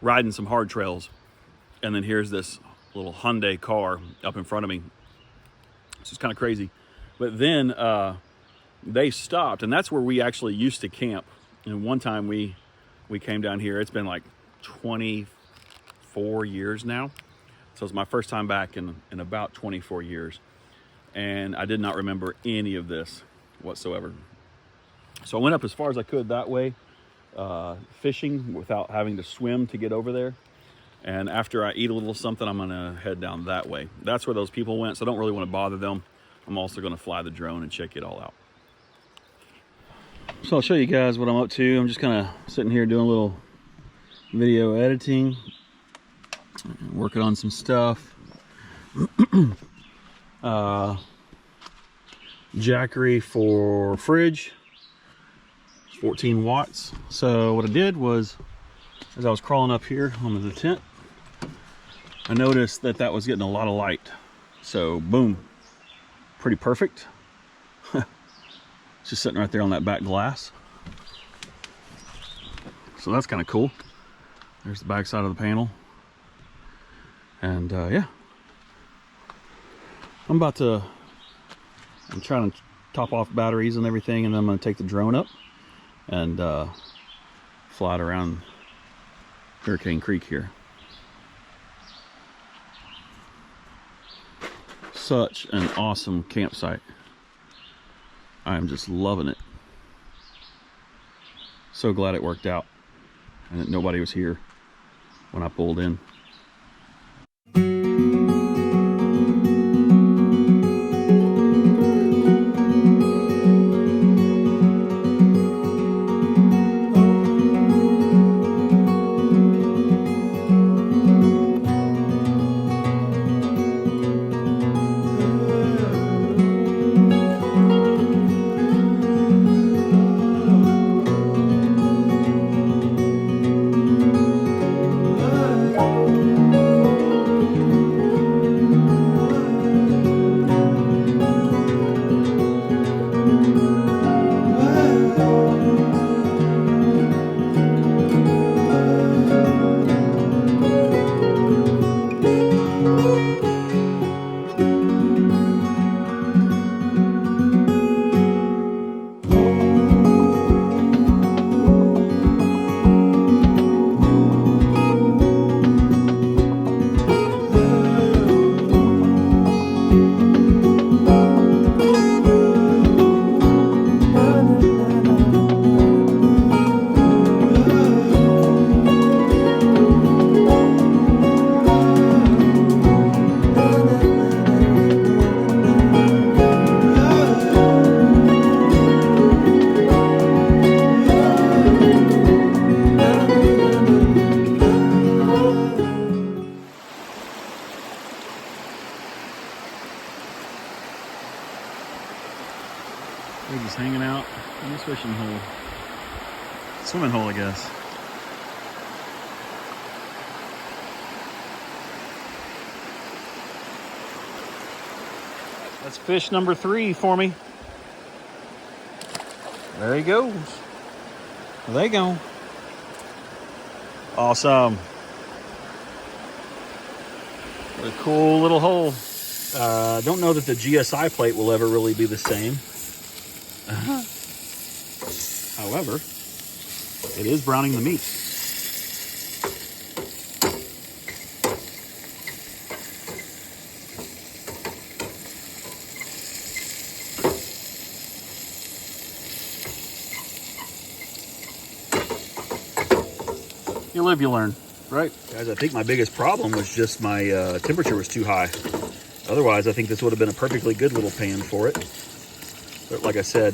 riding some hard trails. And then here's this little Hyundai car up in front of me. It's just kind of crazy. But then they stopped, and that's where we actually used to camp. And one time we came down here. It's been like 24 years now. So it's my first time back in about 24 years. And I did not remember any of this whatsoever. So I went up as far as I could that way, fishing without having to swim to get over there. And after I eat a little something, I'm gonna head down that way. That's where those people went, so I don't really want to bother them. I'm also going to fly the drone and check it all out. So I'll show you guys what I'm up to. I'm just kind of sitting here doing a little video editing, working on some stuff. Jackery for fridge, 14 watts. So what I did was, as I was crawling up here onto the tent, I noticed that that was getting a lot of light. So boom, pretty perfect. Just sitting right there on that back glass. So that's kind of cool. There's the back side of the panel. And yeah, I'm trying to top off batteries and everything, and then I'm going to take the drone up and fly it around Hurricane Creek here. Such an awesome campsite. I am just loving it. So glad it worked out and that nobody was here when I pulled in. We're just hanging out in this fishing hole. Swimming hole, I guess. That's fish number 3 for me. There he goes. There they go. Awesome. What a cool little hole. Don't know that the GSI plate will ever really be the same. However, it is browning the meat. You live, you learn, right? Guys, I think my biggest problem was just my temperature was too high. Otherwise, I think this would have been a perfectly good little pan for it. But like I said,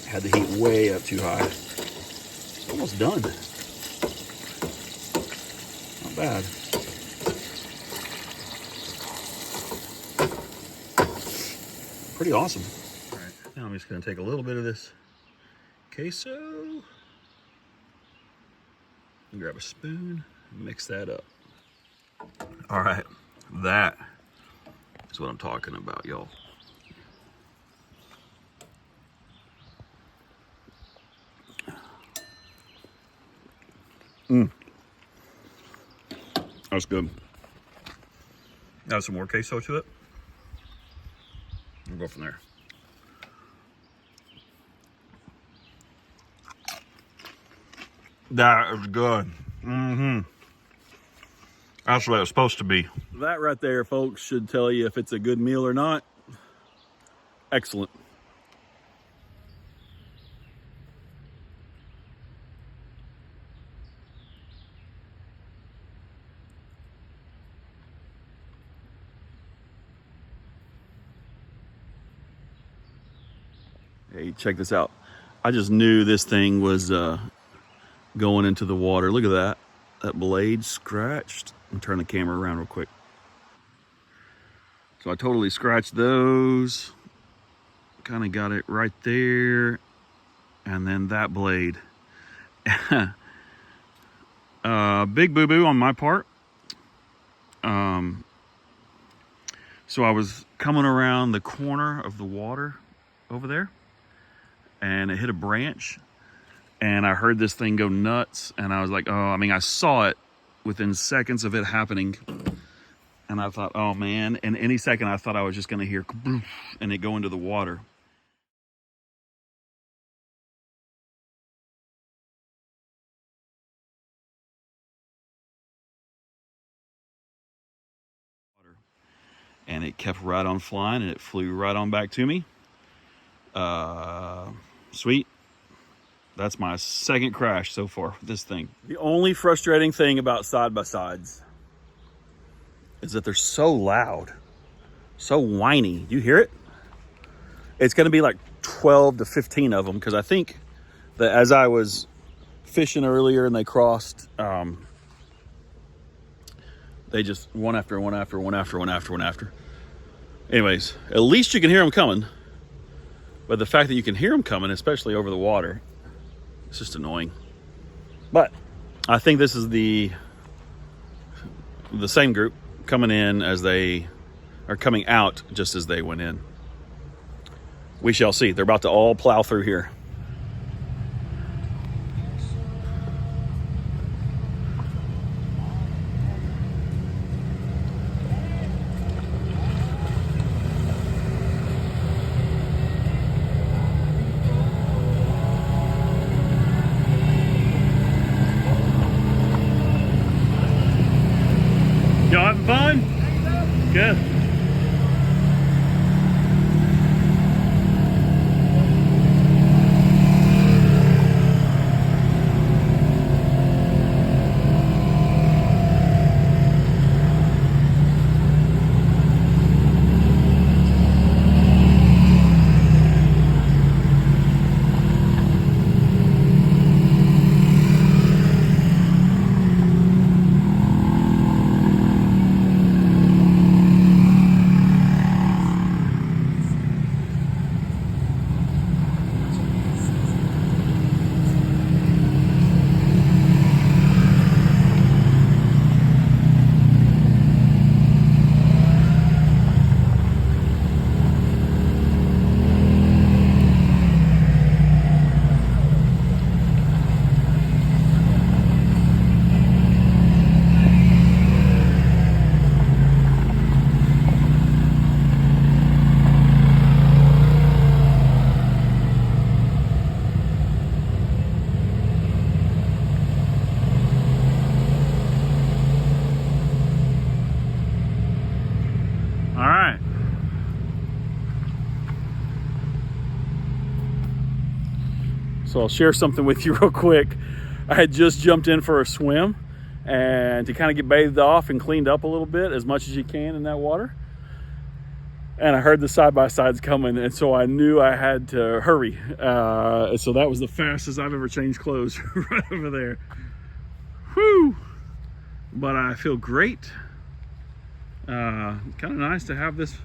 had the heat way up too high. Almost done. Not bad. Pretty awesome. All right, now I'm just gonna take a little bit of this queso and grab a spoon and mix that up. All right, that is what I'm talking about, y'all. That's good. Add some more queso to it. We'll go from there. That is good. That's what it's supposed to be. That right there, folks, should tell you if it's a good meal or not. Excellent. Hey, check this out. I just knew this thing was going into the water. Look at that. That blade scratched. I'm turn the camera around real quick. So I totally scratched those. Kind of got it right there. And then that blade. Big boo-boo on my part. So I was coming around the corner of the water over there, and it hit a branch, and I heard this thing go nuts, and I was like, oh, I mean, I saw it within seconds of it happening, and I thought, oh man, and any second I thought I was just gonna hear and it go into the water. And it kept right on flying, and it flew right on back to me. Sweet. That's my second crash so far with this thing. The only frustrating thing about side-by-sides is that they're so loud, so whiny. You hear it? It's gonna be like 12 to 15 of them, because I think that as I was fishing earlier and they crossed, they just one after one after one after one after one after. Anyways, at least you can hear them coming. But the fact that you can hear them coming, especially over the water, it's just annoying. But I think this is the same group coming in as they are coming out just as they went in. We shall see. They're about to all plow through here. Y'all having fun? Good. So I'll share something with you real quick. I had just jumped in for a swim, and to kind of get bathed off and cleaned up a little bit, as much as you can in that water. And I heard the side-by-sides coming, and so I knew I had to hurry. So that was the fastest I've ever changed clothes, right over there. Whew! But I feel great. Kind of nice to have this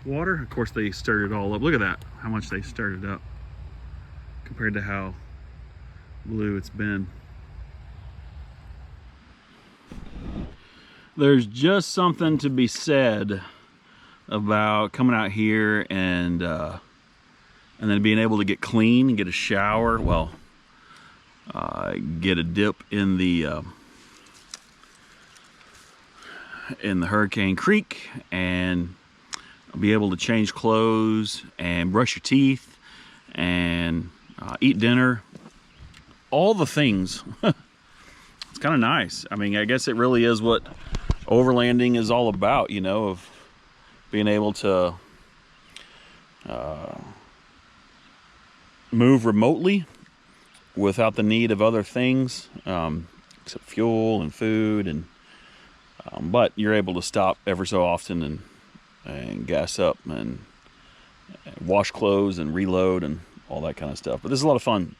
water. Of course, they stirred it all up. Look at that, how much they stirred it up compared to how blue it's been. There's just something to be said about coming out here and then being able to get clean and get a shower. Well, get a dip in the Hurricane Creek, and be able to change clothes and brush your teeth and eat dinner. All the things. It's kind of nice. I mean, I guess it really is what overlanding is all about, you know, of being able to move remotely without the need of other things, except fuel and food, and but you're able to stop ever so often and gas up and wash clothes and reload and all that kind of stuff. But this is a lot of fun.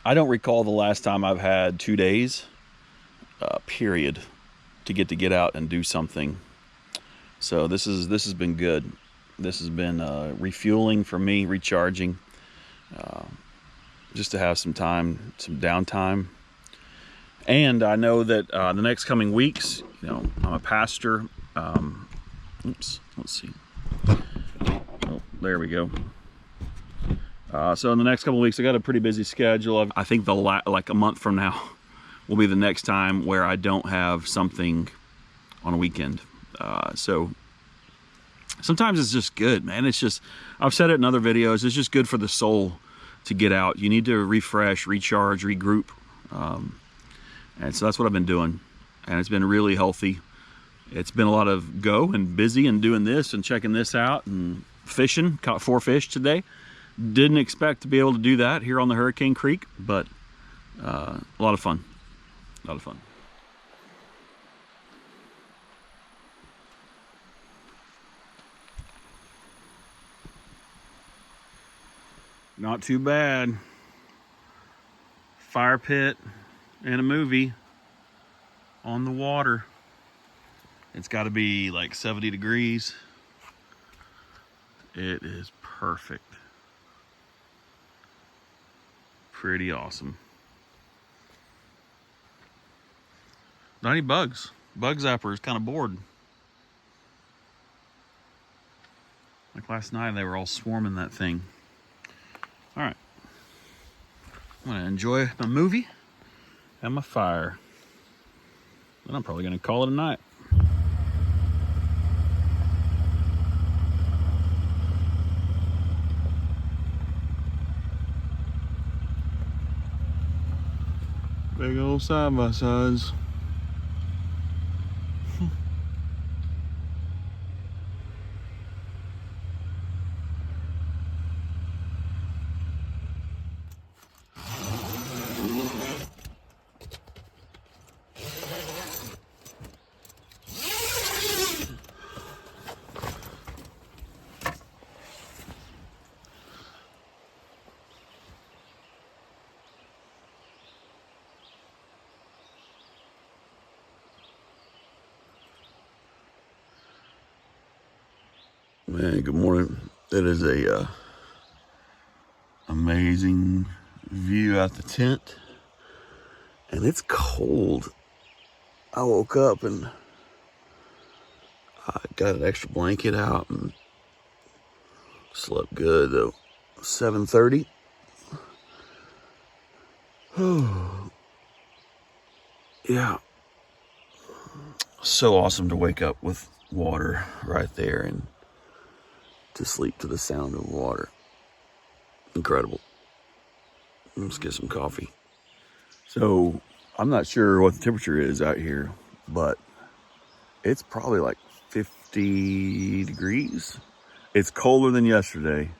I don't recall the last time I've had 2 days, period, to get out and do something. So this has been good. This has been refueling for me, recharging, just to have some time, some downtime. And I know that the next coming weeks, you know, I'm a pastor. Oops, let's see. Oh, there we go. So in the next couple of weeks, I got a pretty busy schedule. I think like a month from now will be the next time where I don't have something on a weekend. So sometimes it's just good, man. It's just, I've said it in other videos, it's just good for the soul to get out. You need to refresh, recharge, regroup. And so that's what I've been doing. And it's been really healthy. It's been a lot of go and busy and doing this and checking this out and fishing. Caught 4 fish today. Didn't expect to be able to do that here on the Hurricane Creek, but a lot of fun. A lot of fun. Not too bad. Fire pit and a movie on the water. It's got to be like 70 degrees. It is perfect. Pretty awesome. Not any bugs. Bug Zapper is kind of bored. Like last night, they were all swarming that thing. All right. I'm gonna enjoy my movie and my fire. Then I'm probably gonna call it a night. Big old side-by-sides. Man, good morning. It is a amazing view out the tent, and it's cold. I woke up and I got an extra blanket out and slept good though. 7:30. Oh, yeah. So awesome to wake up with water right there and to sleep to the sound of water. Incredible. Let's get some coffee. So I'm not sure what the temperature is out here, but it's probably like 50 degrees. It's colder than yesterday,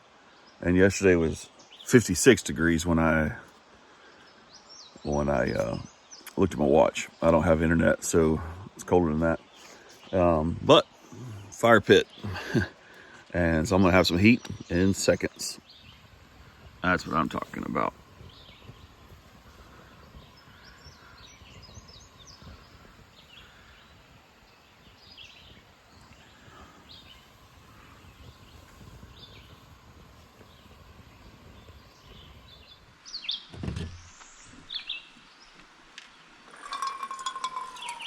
and yesterday was 56 degrees when I looked at my watch. I don't have internet, so it's colder than that. But fire pit. And so I'm gonna have some heat in seconds. That's what I'm talking about.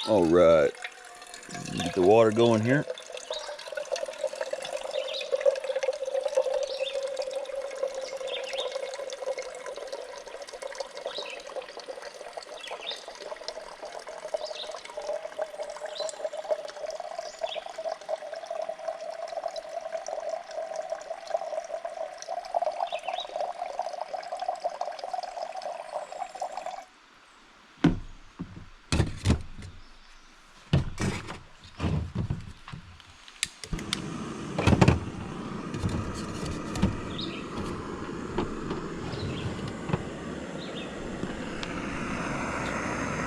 All right, get the water going here.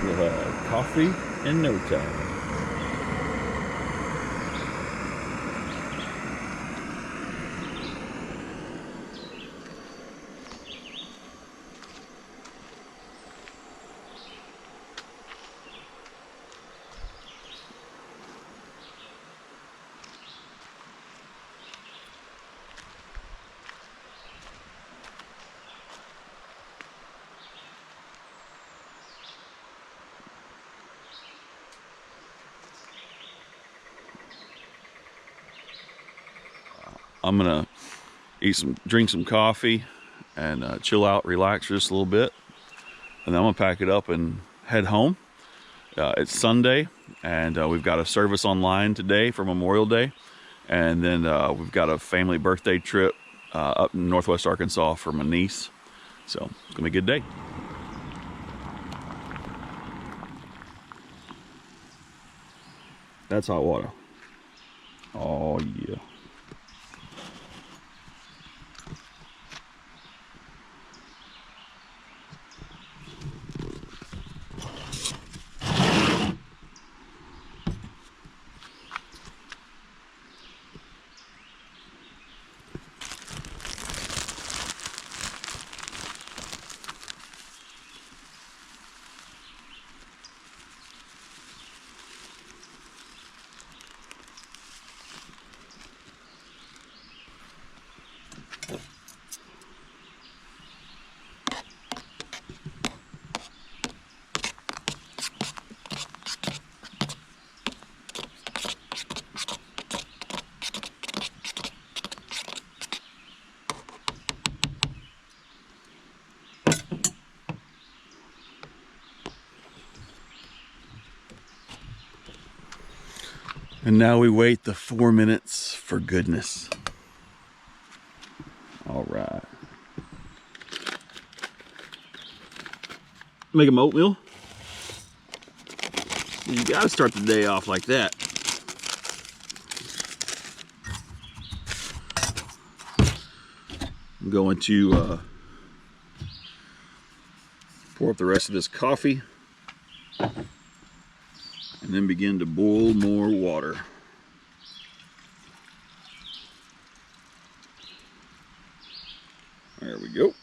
We'll have coffee in no time. I'm gonna drink some coffee and chill out, relax just a little bit, and then I'm gonna pack it up and head home. It's Sunday, and we've got a service online today for Memorial Day, and then we've got a family birthday trip up in Northwest Arkansas for my niece. So it's gonna be a good day. That's hot water. Oh yeah. And now we wait the 4 minutes for goodness. All right. Make them oatmeal. You gotta start the day off like that. I'm going to pour up the rest of this coffee and then begin to boil more water. There we go.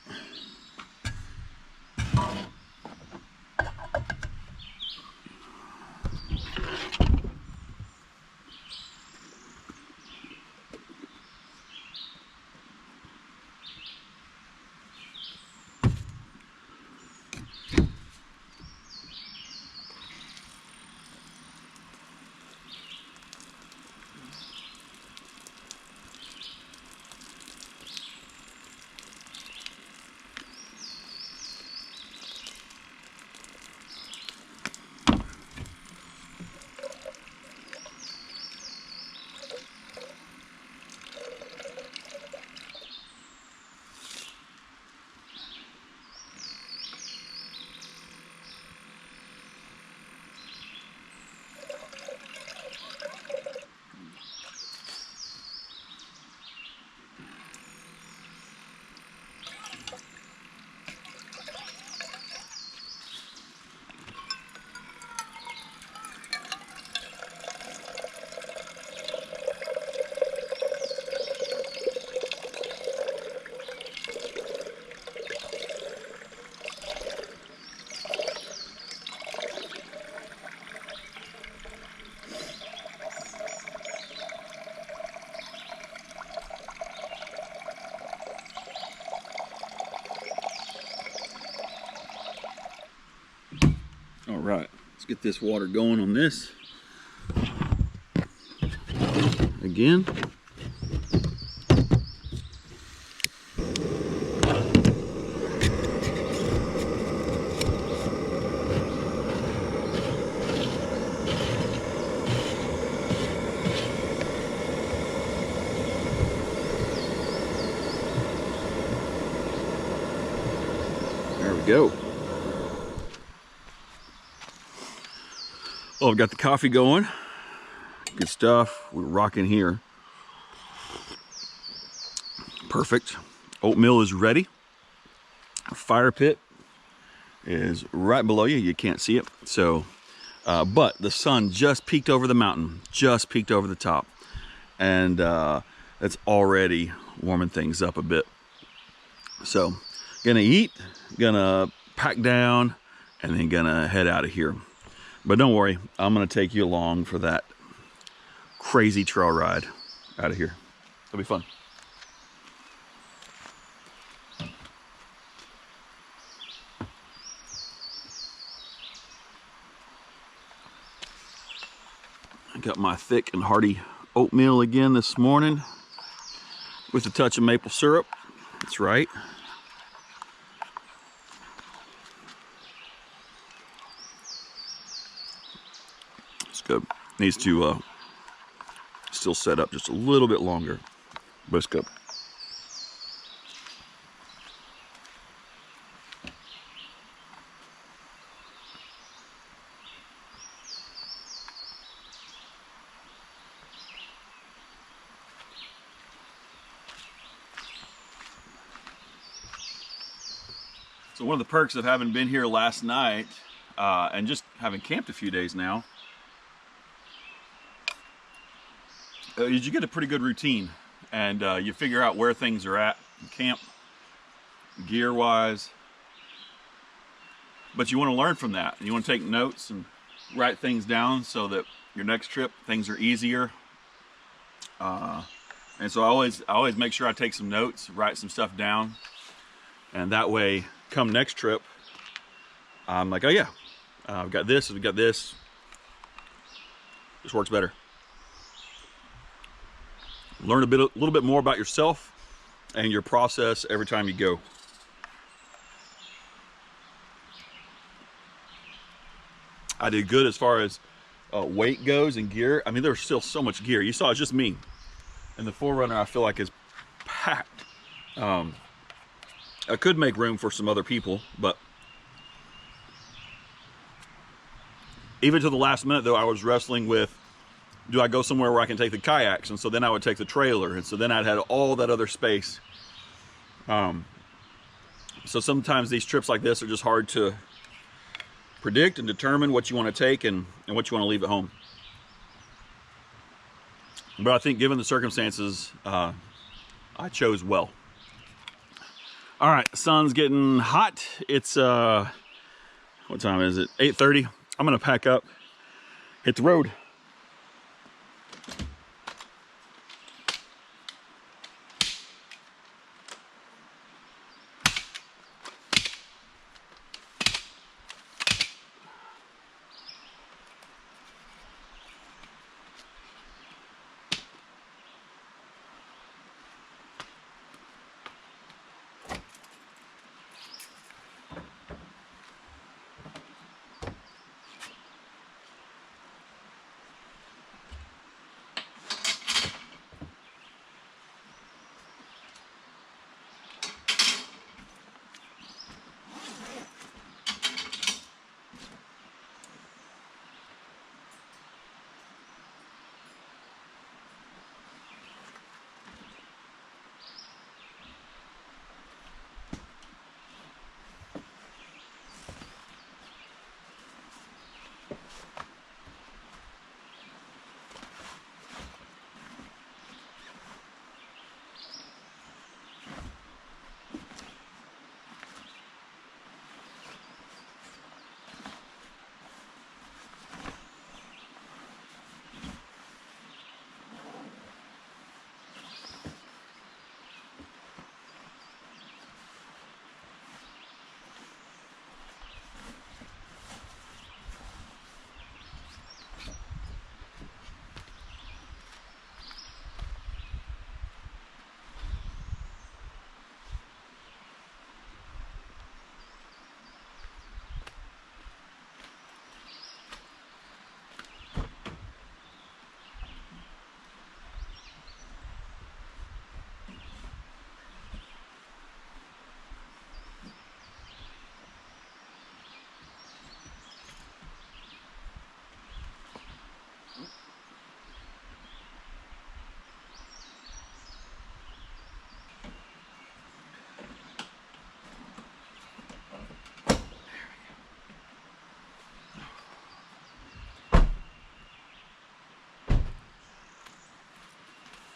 All right, let's get this water going on this. Again. There we go. Well, I've got the coffee going. Good stuff. We're rocking here. Perfect. Oatmeal is ready. Fire pit is right below you. You can't see it. So, but the sun just peeked over the mountain, just peeked over the top. And it's already warming things up a bit. So, gonna eat, gonna pack down, and then gonna head out of here. But don't worry, I'm gonna take you along for that crazy trail ride out of here. It'll be fun. I got my thick and hearty oatmeal again this morning. with a touch of maple syrup. That's right. It's good. Needs to still set up just a little bit longer, but it's good. So one of the perks of having been here last night and just having camped a few days now is you get a pretty good routine, and you figure out where things are at in camp, gear wise. But you want to learn from that. You want to take notes and write things down so that your next trip things are easier. And so I always make sure I take some notes, write some stuff down, and that way come next trip I'm like, oh yeah, we've got this, we've got this. This works better. Learn a little bit more about yourself and your process every time you go. I did good as far as weight goes and gear. I mean, there's still so much gear. You saw it's just me. And the 4Runner, I feel like, is packed. I could make room for some other people, but even to the last minute, though, I was wrestling with, do I go somewhere where I can take the kayaks? And so then I would take the trailer. And so then I'd had all that other space. So sometimes these trips like this are just hard to predict and determine what you want to take and what you want to leave at home. But I think given the circumstances, I chose well. All right, sun's getting hot. It's, what time is it? 8:30. I'm gonna pack up, hit the road.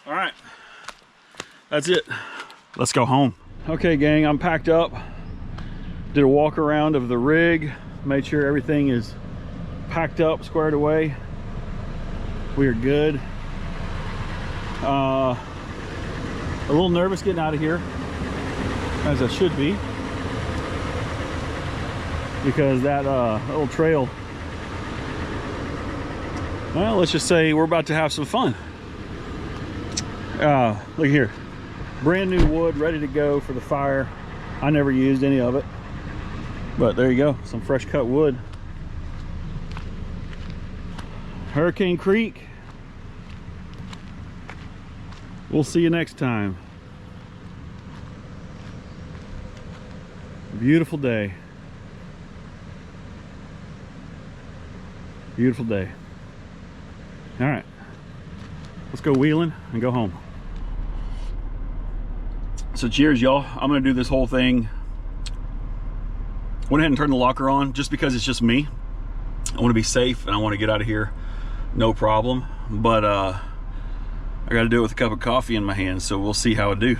All right, that's it. Let's go home. Okay, gang, I'm packed up. Did a walk around of the rig, made sure everything is packed up, squared away. We are good. A little nervous getting out of here, as I should be, because that little trail, well, let's just say we're about to have some fun. Look here. brand new wood ready to go for the fire. I never used any of it, but there you go, some fresh cut wood. Hurricane Creek. We'll see you next time. Beautiful day. Beautiful day. All right, let's go wheeling and go home. So cheers, y'all. I'm gonna do this whole thing. Went ahead and turned the locker on just because it's just me. I want to be safe and I want to get out of here, no problem. But I got to do it with a cup of coffee in my hand, so we'll see how I do.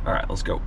All right, let's go.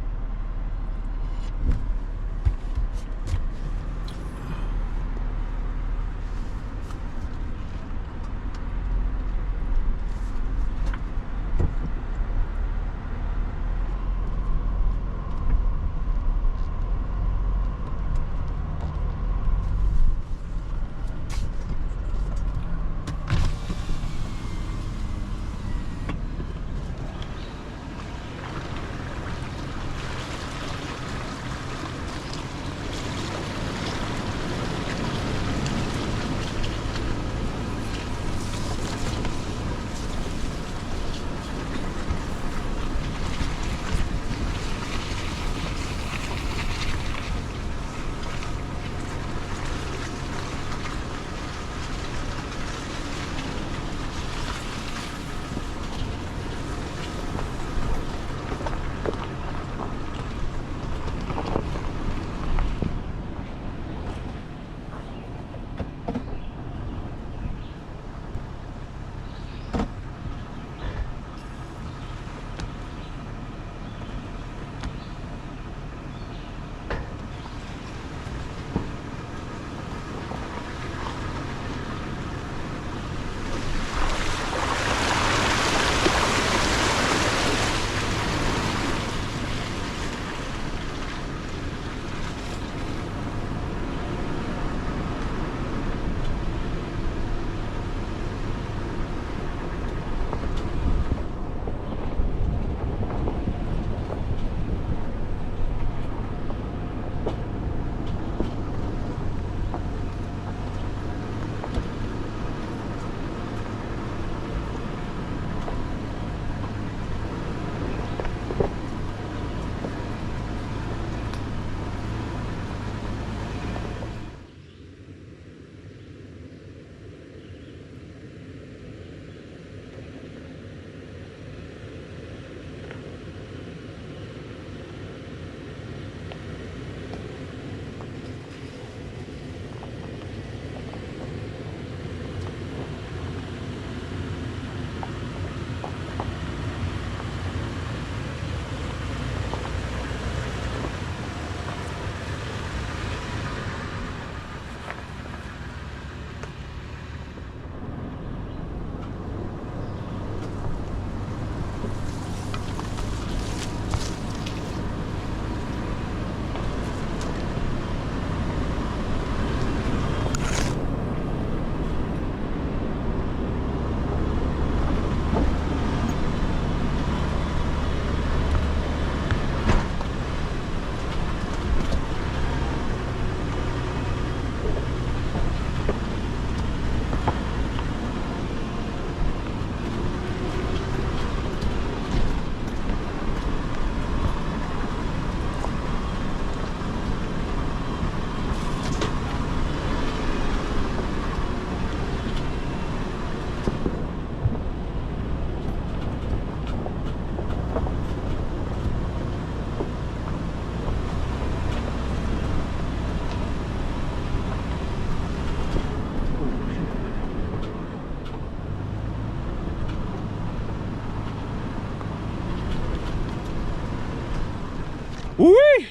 Woo-wee!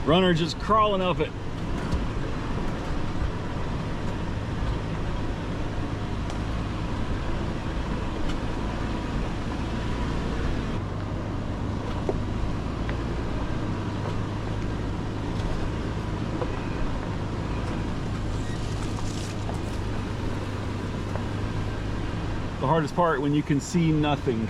Runner just crawling up it. The hardest part when you can see nothing.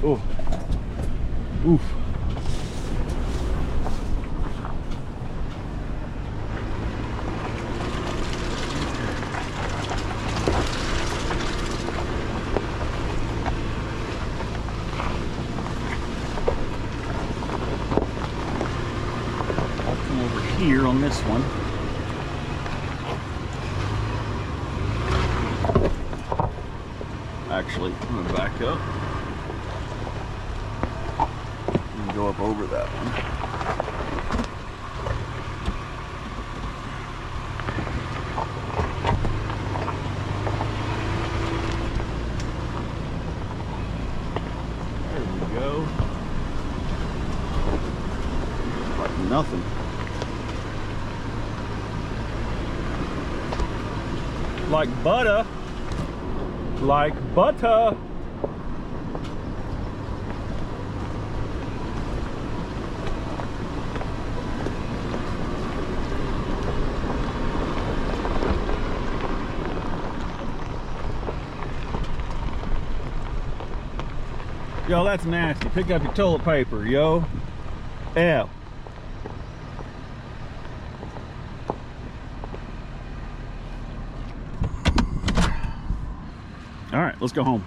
Oh, oof. I'll come over here on this one. Actually, I'm gonna back up. Go up over that one. There we go. Like nothing. Like butter. Like butter. Yo, that's nasty. Pick up your toilet paper, yo. Ew. All right, let's go home.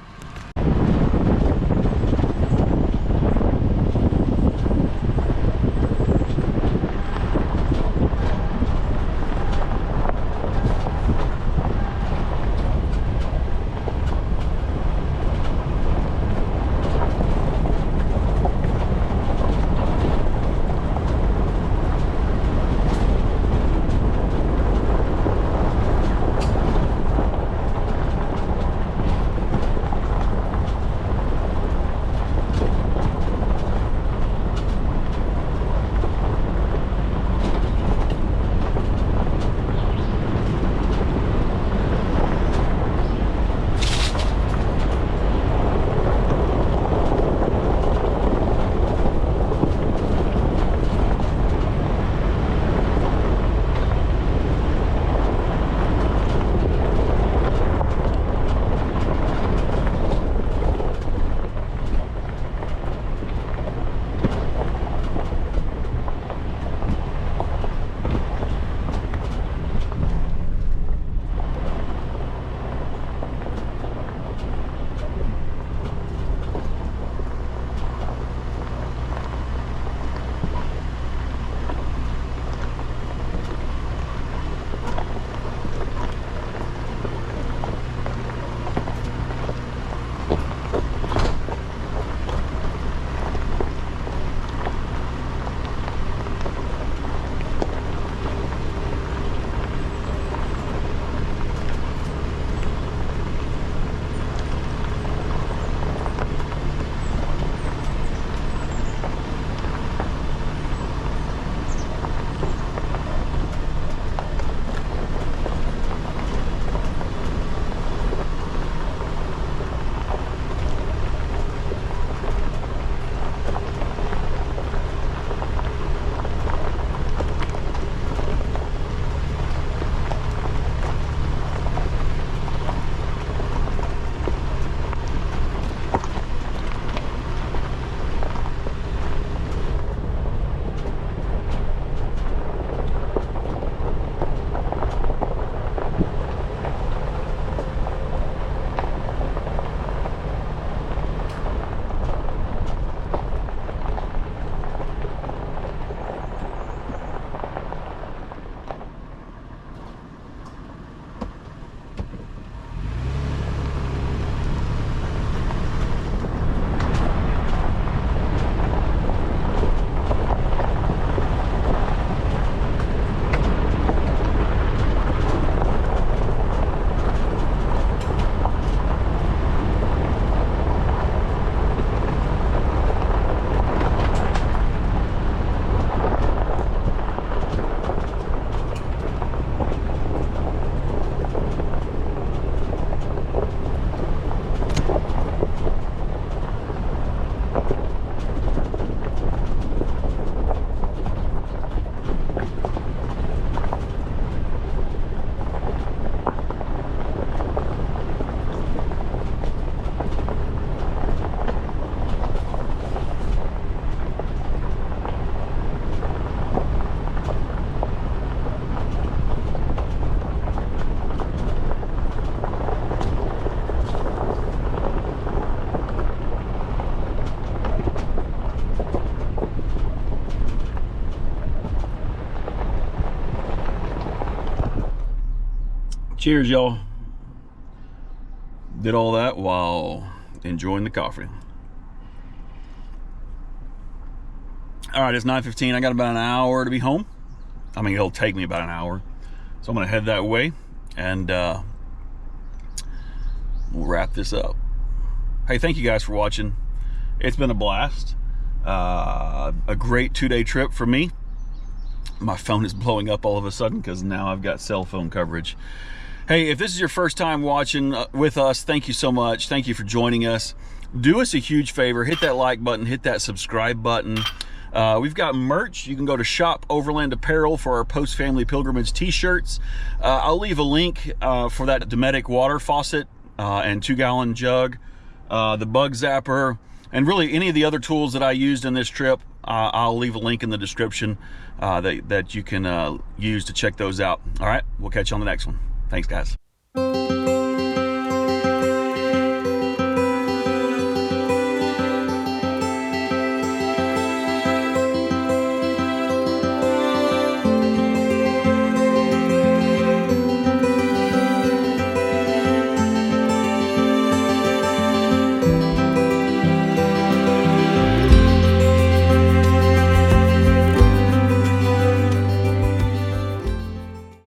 Cheers, y'all. Did all that while enjoying the coffee. All right, it's 9:15. I got about an hour to be home. I mean, it'll take me about an hour. So I'm gonna head that way and we'll wrap this up. Hey, thank you guys for watching. It's been a blast. A great 2-day trip for me. My phone is blowing up all of a sudden because now I've got cell phone coverage. Hey, if this is your first time watching with us, thank you so much. Thank you for joining us. Do us a huge favor, hit that like button, hit that subscribe button. We've got merch. You can go to Shop Overland Apparel for our post-family pilgrimage t-shirts. I'll leave a link for that Dometic water faucet and 2-gallon jug, the Bug Zapper, and really any of the other tools that I used in this trip. I'll leave a link in the description that you can use to check those out. All right, we'll catch you on the next one. Thanks, guys.